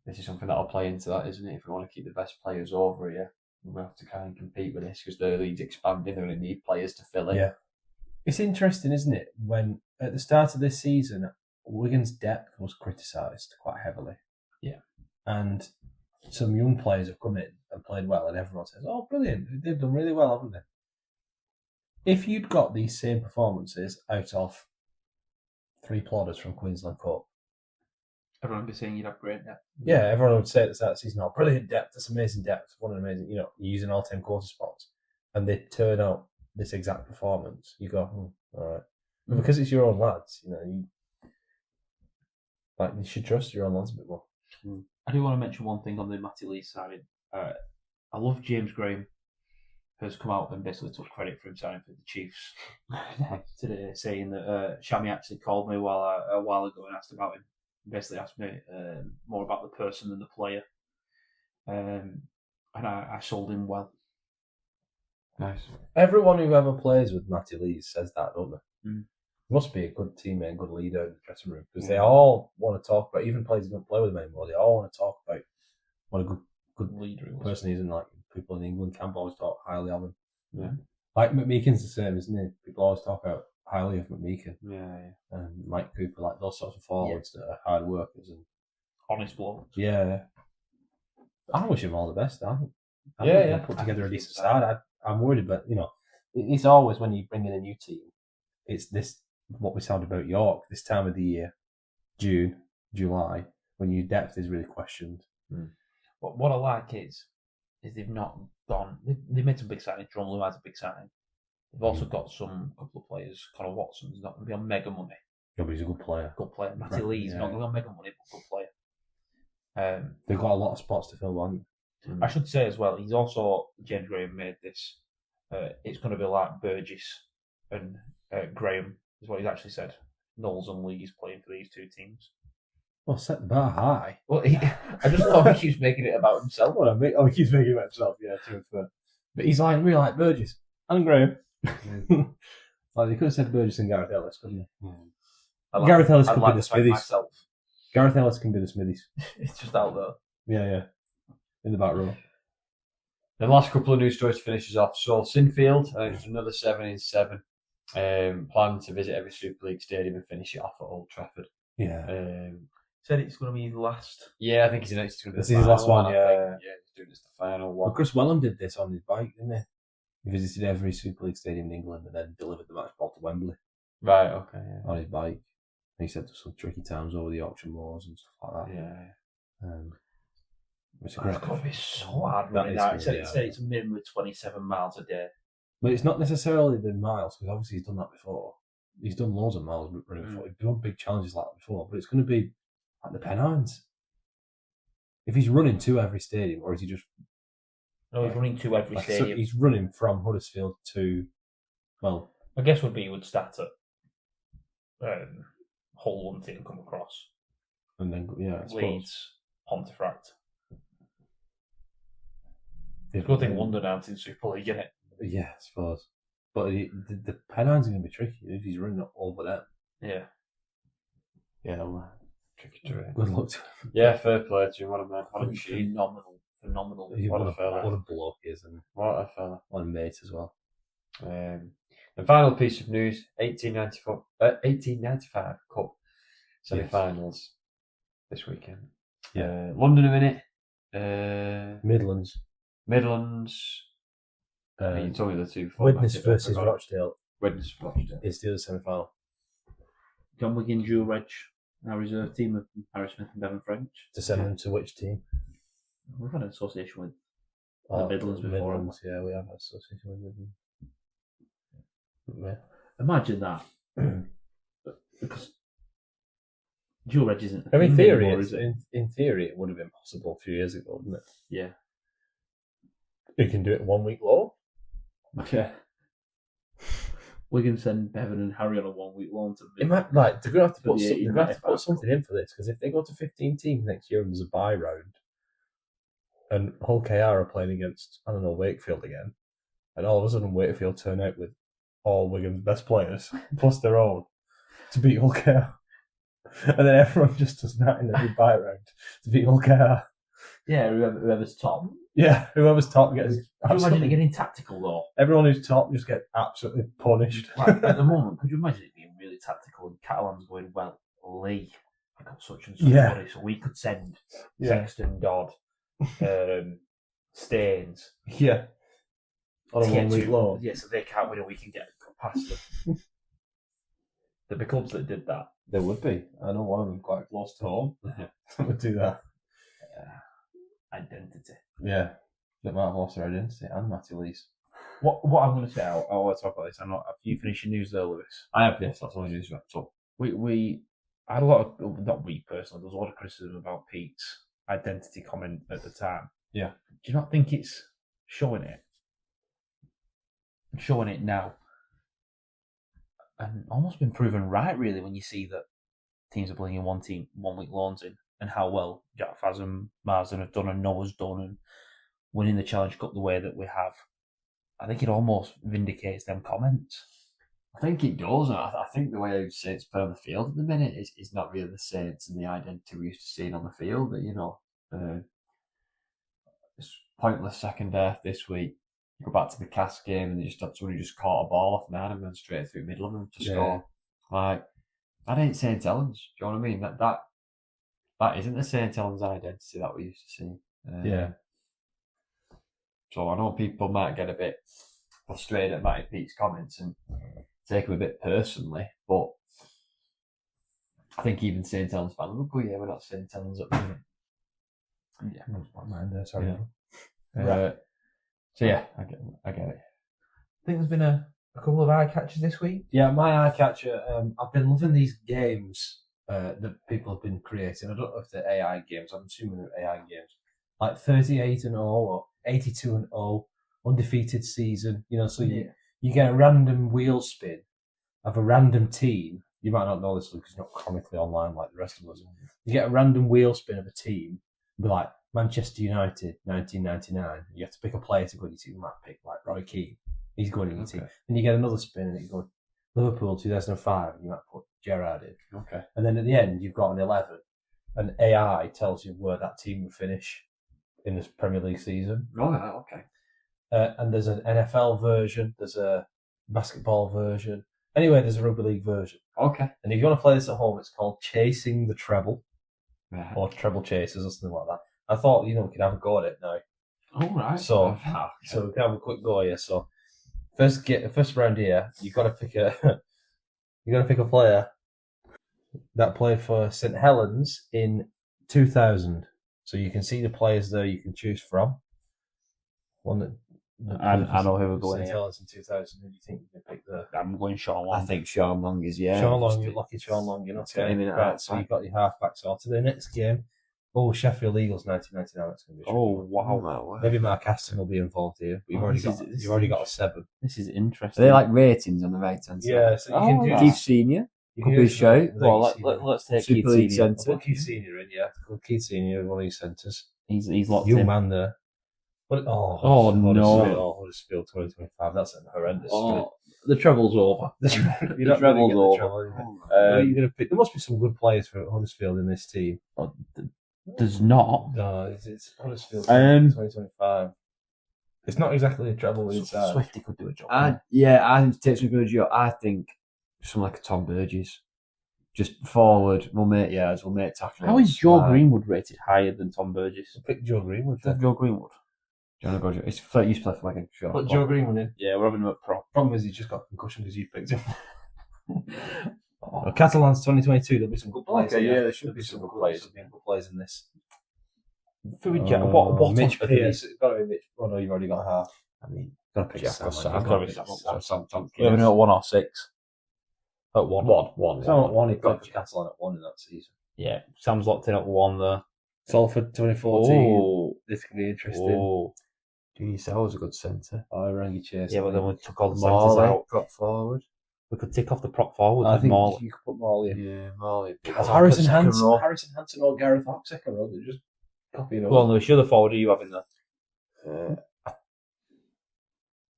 this is something that'll play into that, isn't it? If we want to keep the best players over here, we have to kind of compete with this because the league's expanding. They're going to need players to fill in. Yeah. It's interesting, isn't it? When at the start of this season, Wigan's depth was criticised quite heavily. Yeah. And some young players have come in and played well, and everyone says, oh, brilliant, they've done really well, haven't they? If you'd got these same performances out of 3 plodders from Queensland Cup, Everyone would be saying you'd have great depth. yeah, everyone would say at the start of the season, oh, brilliant depth, that's amazing depth, what an amazing, you're using all 10 quarter spots, and they turn out this exact performance, you go, all right. But because it's your own lads, you should trust your own lads a bit more. I do want to mention one thing on the Matty Lee side. I love James Graham has come out and basically took credit for him signing for the Chiefs today, saying that Shami actually called me a while ago and asked about him. Basically asked me more about the person than the player. And I sold him well. Nice. Everyone who ever plays with Matty Lees says that, don't they? Must be a good teammate, good leader in the dressing room because they all want to talk about, even players who don't play with him anymore, they all want to talk about what a good Leader he was. person he is, and like people in England camp always talk highly of him. Yeah. Like McMeekin's the same, isn't he? People always talk about highly of McMeekin Yeah. and Mike Cooper, like those sorts of forwards that are hard workers and Honest bloke. yeah. I wish him all the best. I think Yeah. he'll put together a decent side. I'm worried about it's always when you bring in a new team, it's this what we sound about York this time of the year, June, July, when your depth is really questioned. But what I like is they've not gone. They made some big signings. Drumley has a big signing. They've also got some couple of players. Connor Watson's not going to be on mega money. Yeah, but he's a good player. Good player. Matty Lee's not going to be on mega money, but good player. They've got a lot of spots to fill, haven't they? I should say as well, he's also, James Graham made this, it's going to be like Burgess and Graham, is what he's actually said. Knowles and Lee's playing for these two teams. Well, set the bar high. Well, I just love how he keeps making it about himself. He keeps making it about himself, yeah, true. But he's like, really like Burgess and Graham. Like, they could have said Burgess and Gareth Ellis, couldn't they? Gareth Ellis could be the Smithies. Gareth Ellis can be the Smithies. It's just out there. Yeah. In the back row. The last couple of news stories to finish us off. So, Sinfield, it's another 7 in 7. Planning to visit every Super League stadium and finish it off at Old Trafford. Yeah. Said it's going to be the last. Yeah, I think it's going to be This is his last one, yeah. Yeah, he's doing this the final one. Well, Chris Wellham did this on his bike, didn't he? He visited every Super League stadium in England and then delivered the match ball to Wembley. Right, okay, yeah. On his bike. And he said there's some tricky times over the Yorkshire moors and stuff like that. Yeah. It's got to be so hard running that. He said it's a minimum of 27 miles a day. But it's not necessarily the miles, because obviously he's done that before. He's done loads of miles running before. He's done big challenges like that before, but it's going to be like the Pennines. If he's running to every stadium, or is he just... No, he's running to every stadium. So he's running from Huddersfield to, well... I guess would be he would start at Hull Hunting and come across. And then, yeah, Leeds, Pontefract. It's a good thing London aren't in Super League, isn't it? Yeah, I suppose. But the Pennines are going to be tricky if he's running over them. Yeah. Yeah, tricky terrain. Good luck to him. Yeah, fair play to him. What a machine. Phenomenal. What a fella. What a bloke he is. And What a fella. what a mate as well. The final piece of news, 1895 Cup semi-finals this weekend. Yeah. London a minute. Midlands. Midlands. You told me the two. Widnes versus Rochdale Widnes Rochdale. is the other semi-final. John Wigan, dual reg, our reserve team of Harry Smith and Devon French. To send them to which team? We've had an association with the Midlands before. Midlands, yeah, we have an association with Midlands. Yeah. Imagine that. Because dual reg isn't. I mean, In theory, it would have been possible a few years ago, wouldn't it? Yeah. You can do it 1 week low. Yeah. Wigan send Bevan and Harry on a 1 week loan to They're going to have to put, the something in for this, because if they go to 15 teams next year and there's a bye round, and Hull KR are playing against, I don't know, Wakefield again, and all of a sudden Wakefield turn out with all Wigan's best players, plus their own, to beat Hull KR. And then everyone just does that in every bye round to beat Hull KR. Yeah, whoever's top. Yeah, whoever's top gets... Could you imagine it getting tactical, though? Everyone who's top just gets absolutely punished. Like, at the moment, could you imagine it being really tactical and Catalans going, well, Lee, I got such and such money, so we could send Sexton, Dodd, Staines. Yeah. On a 1 week loan. Yeah, so they can't win and we can get past them. There'd be clubs that did that. There would be. I know one of them quite close to home. Would do that. Identity. Yeah. That might have lost their identity and Matty Lee's. What I'm going to say, I want to talk about this. I'm not. Have you finished your news there, Lewis? I have, yes, that's all news wrapped up. We had a lot of, not we personally, there was a lot of criticism about Pete's identity comment at the time. Yeah. Do you not think it's showing it? Showing it now. And almost been proven right, really, when you see that teams are bringing 1 week loans in, and how well Jack Faz and Marsden have done and Noah's done, and winning the Challenge Cup the way that we have. I think it almost vindicates them comments. I think it does. I think the way Saints play on the field at the minute is not really the Saints and the identity we used to seeing on the field. That, you know, it's pointless second half this week. You go back to the Cast game and you just have someone who just caught a ball off man and went straight through the middle of them to score. Like, that ain't St. Helens. Do you know what I mean? That isn't the St. Helens identity that we used to see. So I know people might get a bit frustrated at Matty Pete's comments and take them a bit personally, but I think even St. Helens fans will go, yeah, we're not St. Helens at the minute. Yeah, I mind there, sorry. Yeah. Right. So yeah, I get it. I think there's been a couple of eye catches this week. Yeah, my eye catcher. I've been loving these games that people have been creating. I don't know if they're AI games. I'm assuming they're AI games. Like 38-0 or 82-0, undefeated season. You know, so you get a random wheel spin of a random team you might not know this because you're not chronically online like the rest of us. You get a random wheel spin of a team, be like Manchester United, 1999. You have to pick a player to go in your team. You might pick like Roy Keane. He's going in your team. Then you get another spin and you go Liverpool 2005. And you might put Gerrard in. Okay. And then at the end, you've got an 11. And AI tells you where that team will finish in this Premier League season. Right, okay. And there's an NFL version. There's a basketball version. Anyway, there's a rugby league version. Okay. And if you want to play this at home, it's called Chasing the Treble. Right. Or Treble Chasers or something like that. I thought, we could have a go at it now. All right. So we can have a quick go here. So first round here, you've got to pick a player that played for St Helens in 2000. So you can see the players there you can choose from. One that I know who we're going St here. Helens in 2000. Who do you think you can pick there? I'm going Sean Long. I think Sean Long is, yeah. Sean Long, you're lucky Sean Long, you're not Get him in at right, half so back. you've got your half-back sorted. The next game, Sheffield Eagles 1999, that's going to be a Oh, tricky one. wow. Maybe Mark Aston will be involved here, but you've already got a 7. This is Are interesting. they like ratings on the right hand side? Yeah, so you can do Keith Senior. you could can be do a shout. Well, let's take Super Keith League Senior. centre. Put Keith Senior in, yeah. Put Keith Senior, one of these centres. He's locked Young in. man there. But, Oh, no. Huddersfield 2025, that's an horrendous. Oh, the treble's over. You're not gonna treble's get the over. treble, is it? Oh, You're gonna pick, there must be some good players for Huddersfield in this team. There's not. No, it's Huddersfield 2025. It's not exactly a treble inside. Swifty could do a job. I think it takes a good job. I think someone like a Tom Burgess. Just forward, we'll make yards, we'll make tackles. How is Joe Greenwood rated higher than Tom Burgess? Pick Joe Greenwood. Is that Joe Greenwood? Do you want to go? He used to play for Wigan. Sure. Put Joe Greenwood in. Yeah, we're having him at prop. Problem is, he's just got concussion because you picked him. Catalans 2022. There'll be some good players. Okay, here. yeah, there should There'll be some good players. players. There'll be good players in this. What Mitch on- Pearce. It's got to be Mitch. Oh no, you've already got half. I mean, Got to pick Jack Sam. or Sam. You've I've got got to to pick be Sam. Sam Tompkins. We're having him at 1 or 6. At 1. One. Sam at 1. He played for Catalan at 1 in that season. Yeah, Sam's locked in at 1 there. Salford 2014. Oh, This could be interesting. oh. GSL was a good centre. Rangi Chase. Yeah, but then we took all the centres Morley, out. prop forward. We could tick off the prop forward I with think Morley. you could put Morley in. Yeah, Morley. Harrison Second Hansen, row. or Gareth Hawke second row. They're just copying Go on, Lewis, you're the forward. Who are you having there?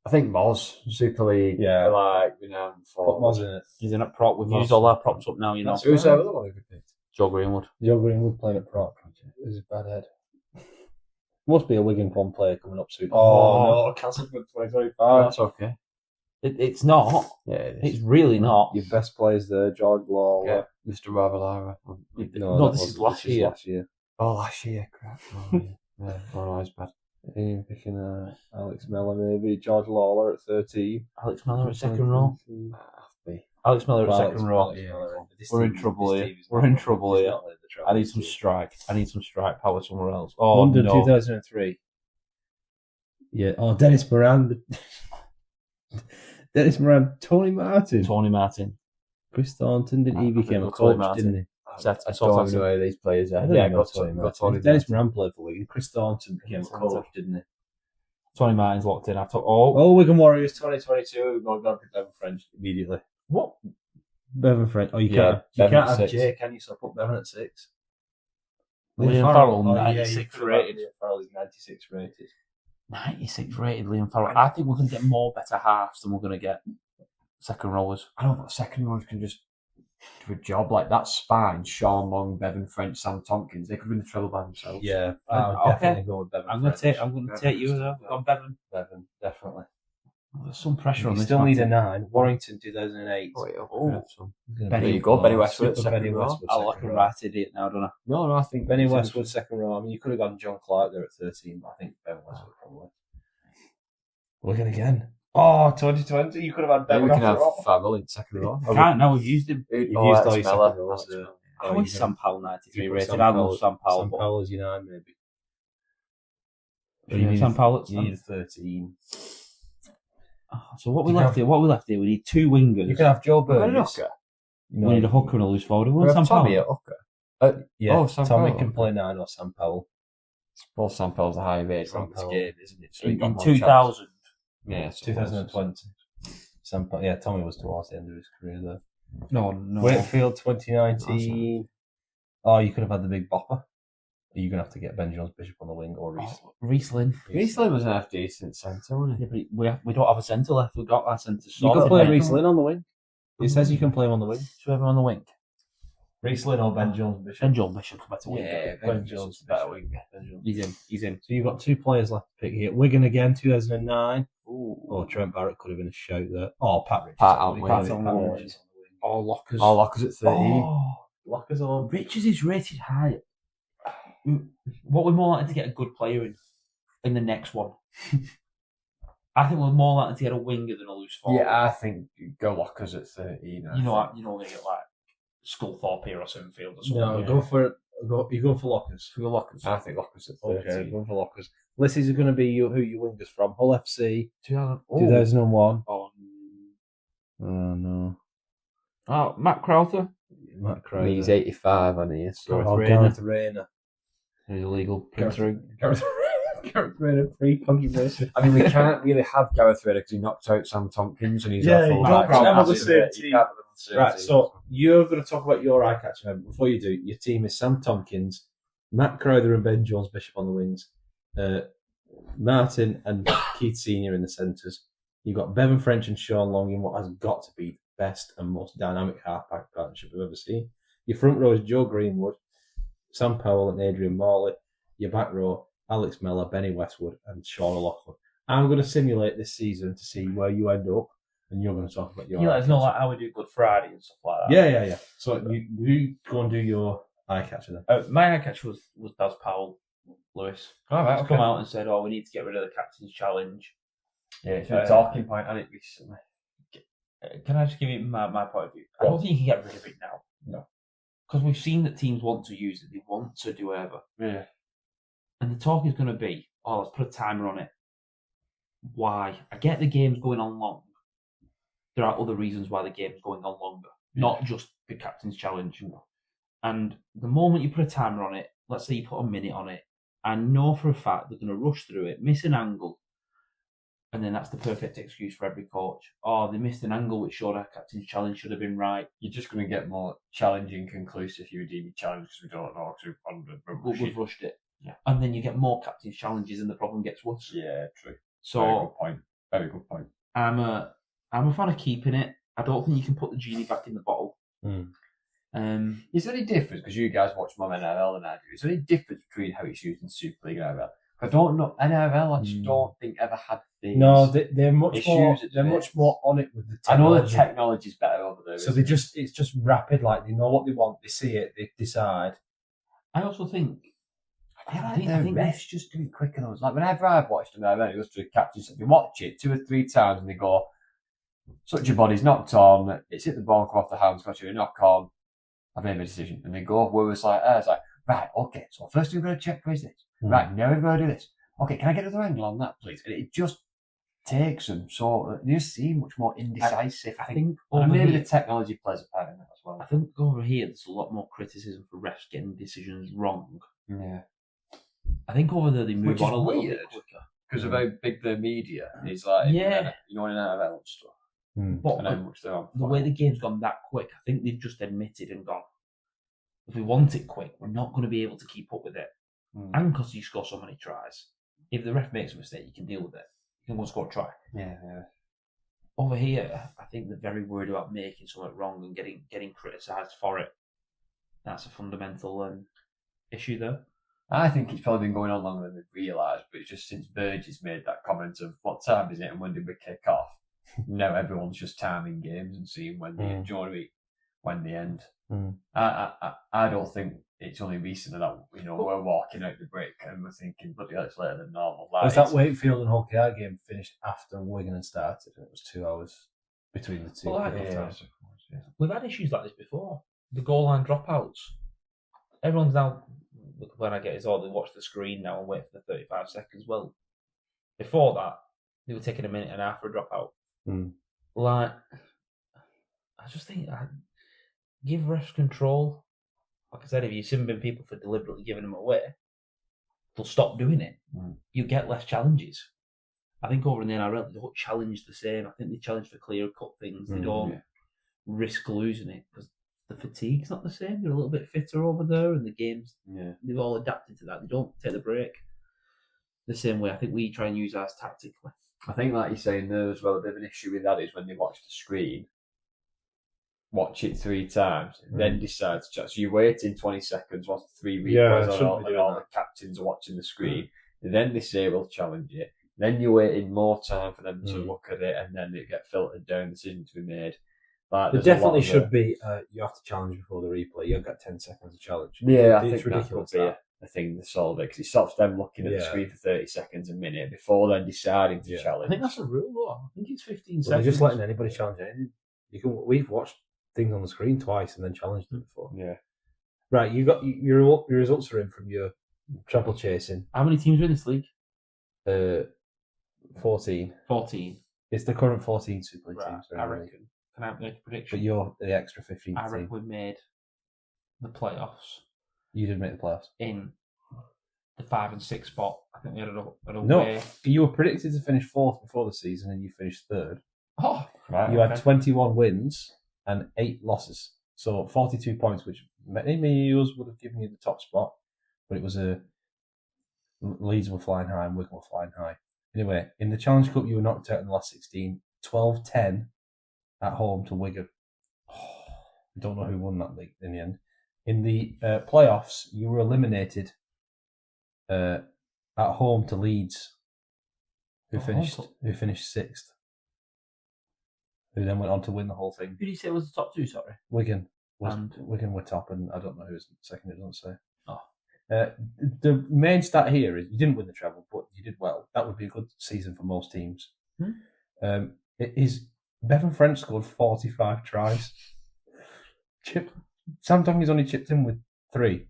I think Moz, Super League. Yeah. Like, renowned Put forward. Moz in it. He's in at prop. We've Moss. used all our props up now, you know. That's Who's right. the other one who picked? Joe Greenwood. Joe Greenwood playing at prop. This is a bad head. Must be a Wigan one player coming up soon. Oh. No, cancelled for 2025. Oh, that's okay. It's not. Yeah, it It's is. really not. Your best players there, George Law. Yeah, Mr. Ravelara. No, this is last year. Last year. Oh, last year, crap. Oh, yeah. Yeah, oh, that's bad. You're picking Alex Mellor maybe, George Lawler at 13. Alex Miller at second row. Me. Alex Miller at Well, second row. Alex Mellor. This We're in team- trouble this here. team is We're not- in trouble it's here. not like the trouble I need this some year. strike. I need some strike power somewhere else. Oh, London no. 2003. Yeah. Oh, Dennis Moran. Dennis Moran. Tony Martin. Tony Martin. Chris Thornton. Didn't he I became think a Tony coach, Martin. didn't he? I saw don't that. know where these players I are. don't Yeah, know got Tony Tony Martin. Martin. Dennis Moran played for Wigan. Chris Thornton became a Thornton. coach, didn't he? Tony Martin's locked in. I thought, Wigan Warriors 2022. We've got Bevan French immediately. what? Bevan French. Oh, you Yeah, can't. You Bevan can't at have 6. Jay, can you? So put Bevan at 6. Liam Farrell, Oh, yeah, 96 you rated. Liam Farrell is 96 rated. 96 rated Liam Farrell. I think we're going to get more better halves than we're going to get second rowers. I don't know, but second ones can just do a job like that. Spine, Sean Long, Bevan French, Sam Tompkins. They could win the treble by themselves. Yeah, I would Okay. definitely go with Bevan. I'm going to take. French. I'm going to take you as well. Go on, Bevan. Bevan, definitely. There's some pressure on You this. still need a Martin. 9. Warrington 2008. Oh, yeah. Oh. There you go, Benny Westwood, Super second Benny row. Westwood. I look like second a row. right idiot now, don't I? No, I think Benny Westwood second row. I mean, you could have gone John Clark there at 13, but I think Ben Westwood probably. Looking again. Oh, 2020. You could have had Ben Maybe we can have after all. Farrell in second row. Can't now. We've used him. You've Oh, used that's all your Mellor. second rows. That's How is Sam Powell 93 You put rated? Sam I love Powell- Sam Powell. Sam but- Powell is your 9, maybe. You need Sam Powell at You need a 13. So what we You left can here? We need two wingers. You can have Joe We've got a Burgess. hooker. We need a hooker and a loose forward. We We want have Sam Tommy Powell. at hooker. Yeah, Oh, Sam Tommy Powell. can play 9 or Sam Powell. Both Sam Powell's a high rate Sam from this Powell. game, isn't it? So he got In more 2000. chance. Yeah, 2020. Sam Powell, yeah, Tommy was towards the end of his career there. No. Wakefield 2019. Oh, you could have had the big bopper. Are you going to have to get Ben Jones-Bishop on the wing or Reese? Riesling. Riesling was an half-decent centre, wasn't he? Yeah, but we don't have a centre left. We've got our centre You sorted. can play Riesling on the wing. It says you can play him on the wing. So everyone on the wing. Riesling or Ben Jones-Bishop? Ben Jones-Bishop's a better winger. Yeah, Ben Jones is better winger. He's in. So you've got 2 players left to pick here. Wigan again, 2009. Ooh. Oh, Trent Barrett could have been a shout there. Oh, Pat Richards. Pat on Pat wing. on wing. All Lockers. All Lockers at 13. Oh, Lockers on. Richards is rated high. What we're more likely to get a good player in the next one. I think we're more likely to get a winger than a loose forward. Yeah, I think go Lockers at 13. You know, we're going to get like Sculthorpe here or Sunfield or something. No, go for it. You're going for Lockers. For Lockers. I think Lockers at 13. Okay, going for Lockers. This is going to be who your wingers from. Hull FC, 2001. 2001. Oh, no. Oh, Matt Crowther. Matt Crowder. He's 85 on here. So. Oh, Rayner. Gareth Rayner. Illegal Prince Ring. Gareth Rayner, 3 controversy. I mean, we can't really have Gareth Rayner because he knocked out Sam Tompkins and he's Yeah, our full you back. can't have So the same you team. can't have the same Right, team. so you're going to talk about your eye catcher. Before you do, your team is Sam Tompkins, Matt Crowther and Ben Jones-Bishop on the wings, Martin and Keith Senior in the centres. You've got Bevan French and Sean Long in what has got to be the best and most dynamic half-back partnership we've ever seen. Your front row is Joe Greenwood, Sam Powell and Adrian Morley. Your back row, Alex Mellor, Benny Westwood and Sean O'Loughlin. I'm going to simulate this season to see where you end up, and you're going to talk about your... You let us know like how we do Good Friday and stuff like that. Yeah. So you go and do your eye catcher then. My eye catcher was Daz Powell, Lewis. All right, He's come out and said, we need to get rid of the captain's challenge. Yeah, it's been a talking point on it recently. Can I just give you my point of view? I don't think you can get rid of it now. No. Because we've seen that teams want to use it. They want to do whatever. Yeah. And the talk is going to be, let's put a timer on it. Why? I get the game's going on long. There are other reasons why the game's going on longer. Not just the captain's challenge. And the moment you put a timer on it, let's say you put a minute on it, I know for a fact they're going to rush through it, miss an angle, and then that's the perfect excuse for every coach. They missed an angle which showed our captain's challenge should have been right. You're just going to get more challenging, conclusive if you redeem your challenge because we don't know because We've rushed it. Yeah. And then you get more captain's challenges and the problem gets worse. Yeah, true. So Very good point. I'm a fan of keeping it. I don't think you can put the genie back in the bottle. Is there any difference, because you guys watch more NRL than I do, is there any difference between how it's used in Super League and NRL? I don't know. NRL, I just don't think ever had these. No, they're much more. issues. They're much more on it with the I know technology. the technology's better over there. So it's just rapid. Like they know what they want, they see it, they decide. I also think I think the refs just do it quicker. Like whenever I've watched them, it goes to the captain. They watch it 2 or 3 times and they go, "Such your body's knocked on. It's hit the ball, come off the hands, got you a knock on. I've made my decision." And they go, where it's like, right, okay. So first we're going to check for this. Right, now we're going to do this. Okay, can I get another angle on that, please? And it just takes them. So they just seem much more indecisive. I think and maybe here, the technology plays a part in that as well. I think over here there's a lot more criticism for refs getting decisions wrong. Yeah. I think over there they move Which on is a little weird. bit quicker. Because of how big the media is, like, Yeah. in NRL and stuff. But And how much they're on. the way the game's gone that quick, I think they've just admitted and gone, if we want it quick, we're not going to be able to keep up with it. And because you score so many tries. If the ref makes a mistake, you can deal with it. You can go and score a try. Yeah. Over here, I think they're very worried about making something wrong and getting criticised for it. That's a fundamental issue there. I think it's probably been going on longer than we've realised, but it's just since Burgess made that comment of what time is it and when did we kick off, now everyone's just timing games and seeing when they when they end. I don't think it's only recently that we're walking out the break and we're thinking, bloody hell, it's later than normal. Was that Wakefield and Hull KR game finished after Wigan had started? And it was 2 hours between the two. We've had issues like this before. The goal line dropouts. Everyone's now, when I get is, they watch the screen now and wait for the 35 seconds. Well, before that, they were taking a minute and a half for a dropout. Like, I just think, give refs control. Like I said, if you're simming people for deliberately giving them away, they'll stop doing it. You get less challenges. I think over in the NRL, they don't challenge the same. I think they challenge for clear-cut things. They don't risk losing it because the fatigue's not the same. They're a little bit fitter over there, and the games they've all adapted to that. They don't take the break the same way. I think we try and use ours tactically. I think, like you're saying there as well, a bit of an issue with that is when they watch the screen, watch it 3 times, then decide to chat. So you're waiting 20 seconds whilst the 3 replays on all the captains are watching the screen. Then they say we'll challenge it. Then you're waiting more time for them to look at it, and then it get filtered down, decision to be made. Like, there definitely should be. You have to challenge before the replay. You've got 10 seconds to challenge. Yeah, I think that would be a thing to solve it because it stops them looking at the screen for 30 seconds a minute before then deciding to challenge. I think that's a rule, though. I think it's 15 seconds. They're just letting anybody challenge anything. We've watched things on the screen twice and then challenged them before. Yeah. Right, you got your results are in from your treble chasing. How many teams are in this league? 14. 14. It's the current 14 Super League teams. I reckon. Can I make a prediction? But you're the extra 15 I reckon we made the playoffs. You did make the playoffs. In the 5 and 6 spot. I think we had a No, way. you were predicted to finish 4th before the season and you finished 3rd. Oh, right. You had 21 wins and 8 losses. So 42 points, which many yours would have given you the top spot. But it was Leeds were flying high and Wigan were flying high. Anyway, in the Challenge Cup, you were knocked out in the last 16, 12-10 at home to Wigan. I don't know who won that league in the end. In the playoffs, you were eliminated at home to Leeds, who finished 6th. Who then went on to win the whole thing. Who did you say was the top 2, sorry? Wigan were top, and I don't know who was second, it doesn't say. Oh. The main stat here is you didn't win the treble, but you did well. That would be a good season for most teams. Bevan French scored 45 tries. Sam Donkey's only chipped in with 3.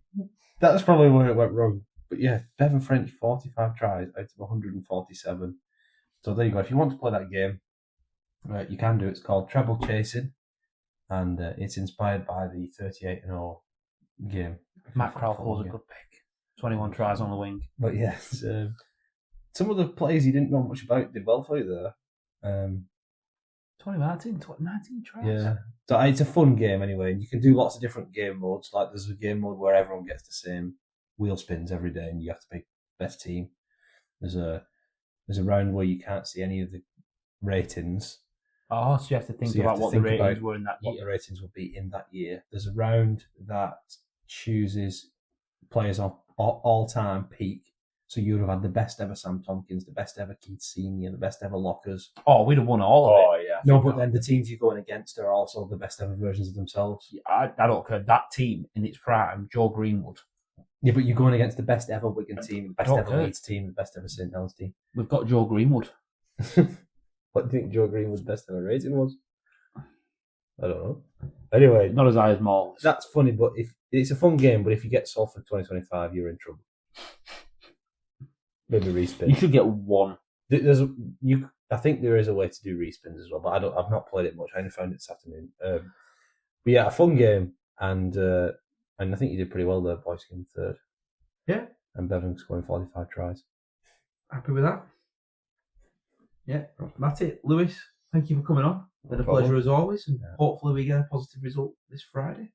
That's probably where it went wrong. But yeah, Bevan French, 45 tries out of 147. So there you go. If you want to play that game, you can do. It's called Treble Chasing, and it's inspired by the 38-0 game. Matt Crowthall's a good pick. 21 tries on the wing. But yes, some of the players you didn't know much about did well for you there. 19 tries. Yeah. So it's a fun game anyway, and you can do lots of different game modes. Like there's a game mode where everyone gets the same wheel spins every day, and you have to pick best team. There's a round where you can't see any of the ratings. Oh, so you have to think about what the ratings were in that year. What the ratings will be in that year. There's a round that chooses players of all-time peak. So you would have had the best ever Sam Tompkins, the best ever Keith Senior, the best ever Lockers. Oh, we'd have won all of it. Oh, yeah. No, but then the teams you're going against are also the best ever versions of themselves. I don't care. That team in its prime, Joe Greenwood. Yeah, but you're going against the best ever Wigan team, the best ever Leeds team, the best ever St Helens team. We've got Joe Greenwood. What do you think Joe Greenwood's best ever rating was? I don't know. Anyway, not as high as Maul. That's funny, but if it's a fun game, but if you get sold for 2025, you're in trouble. Maybe respin. You should get one. I think there is a way to do respins as well, but I've not played it much. I only found it this afternoon. But yeah, a fun game, and I think you did pretty well there, Boyce in 3rd. Yeah. And Bevan scoring 45 tries. Happy with that? Yeah, that's it. Lewis, thank you for coming on. Been a pleasure as always, and hopefully we get a positive result this Friday.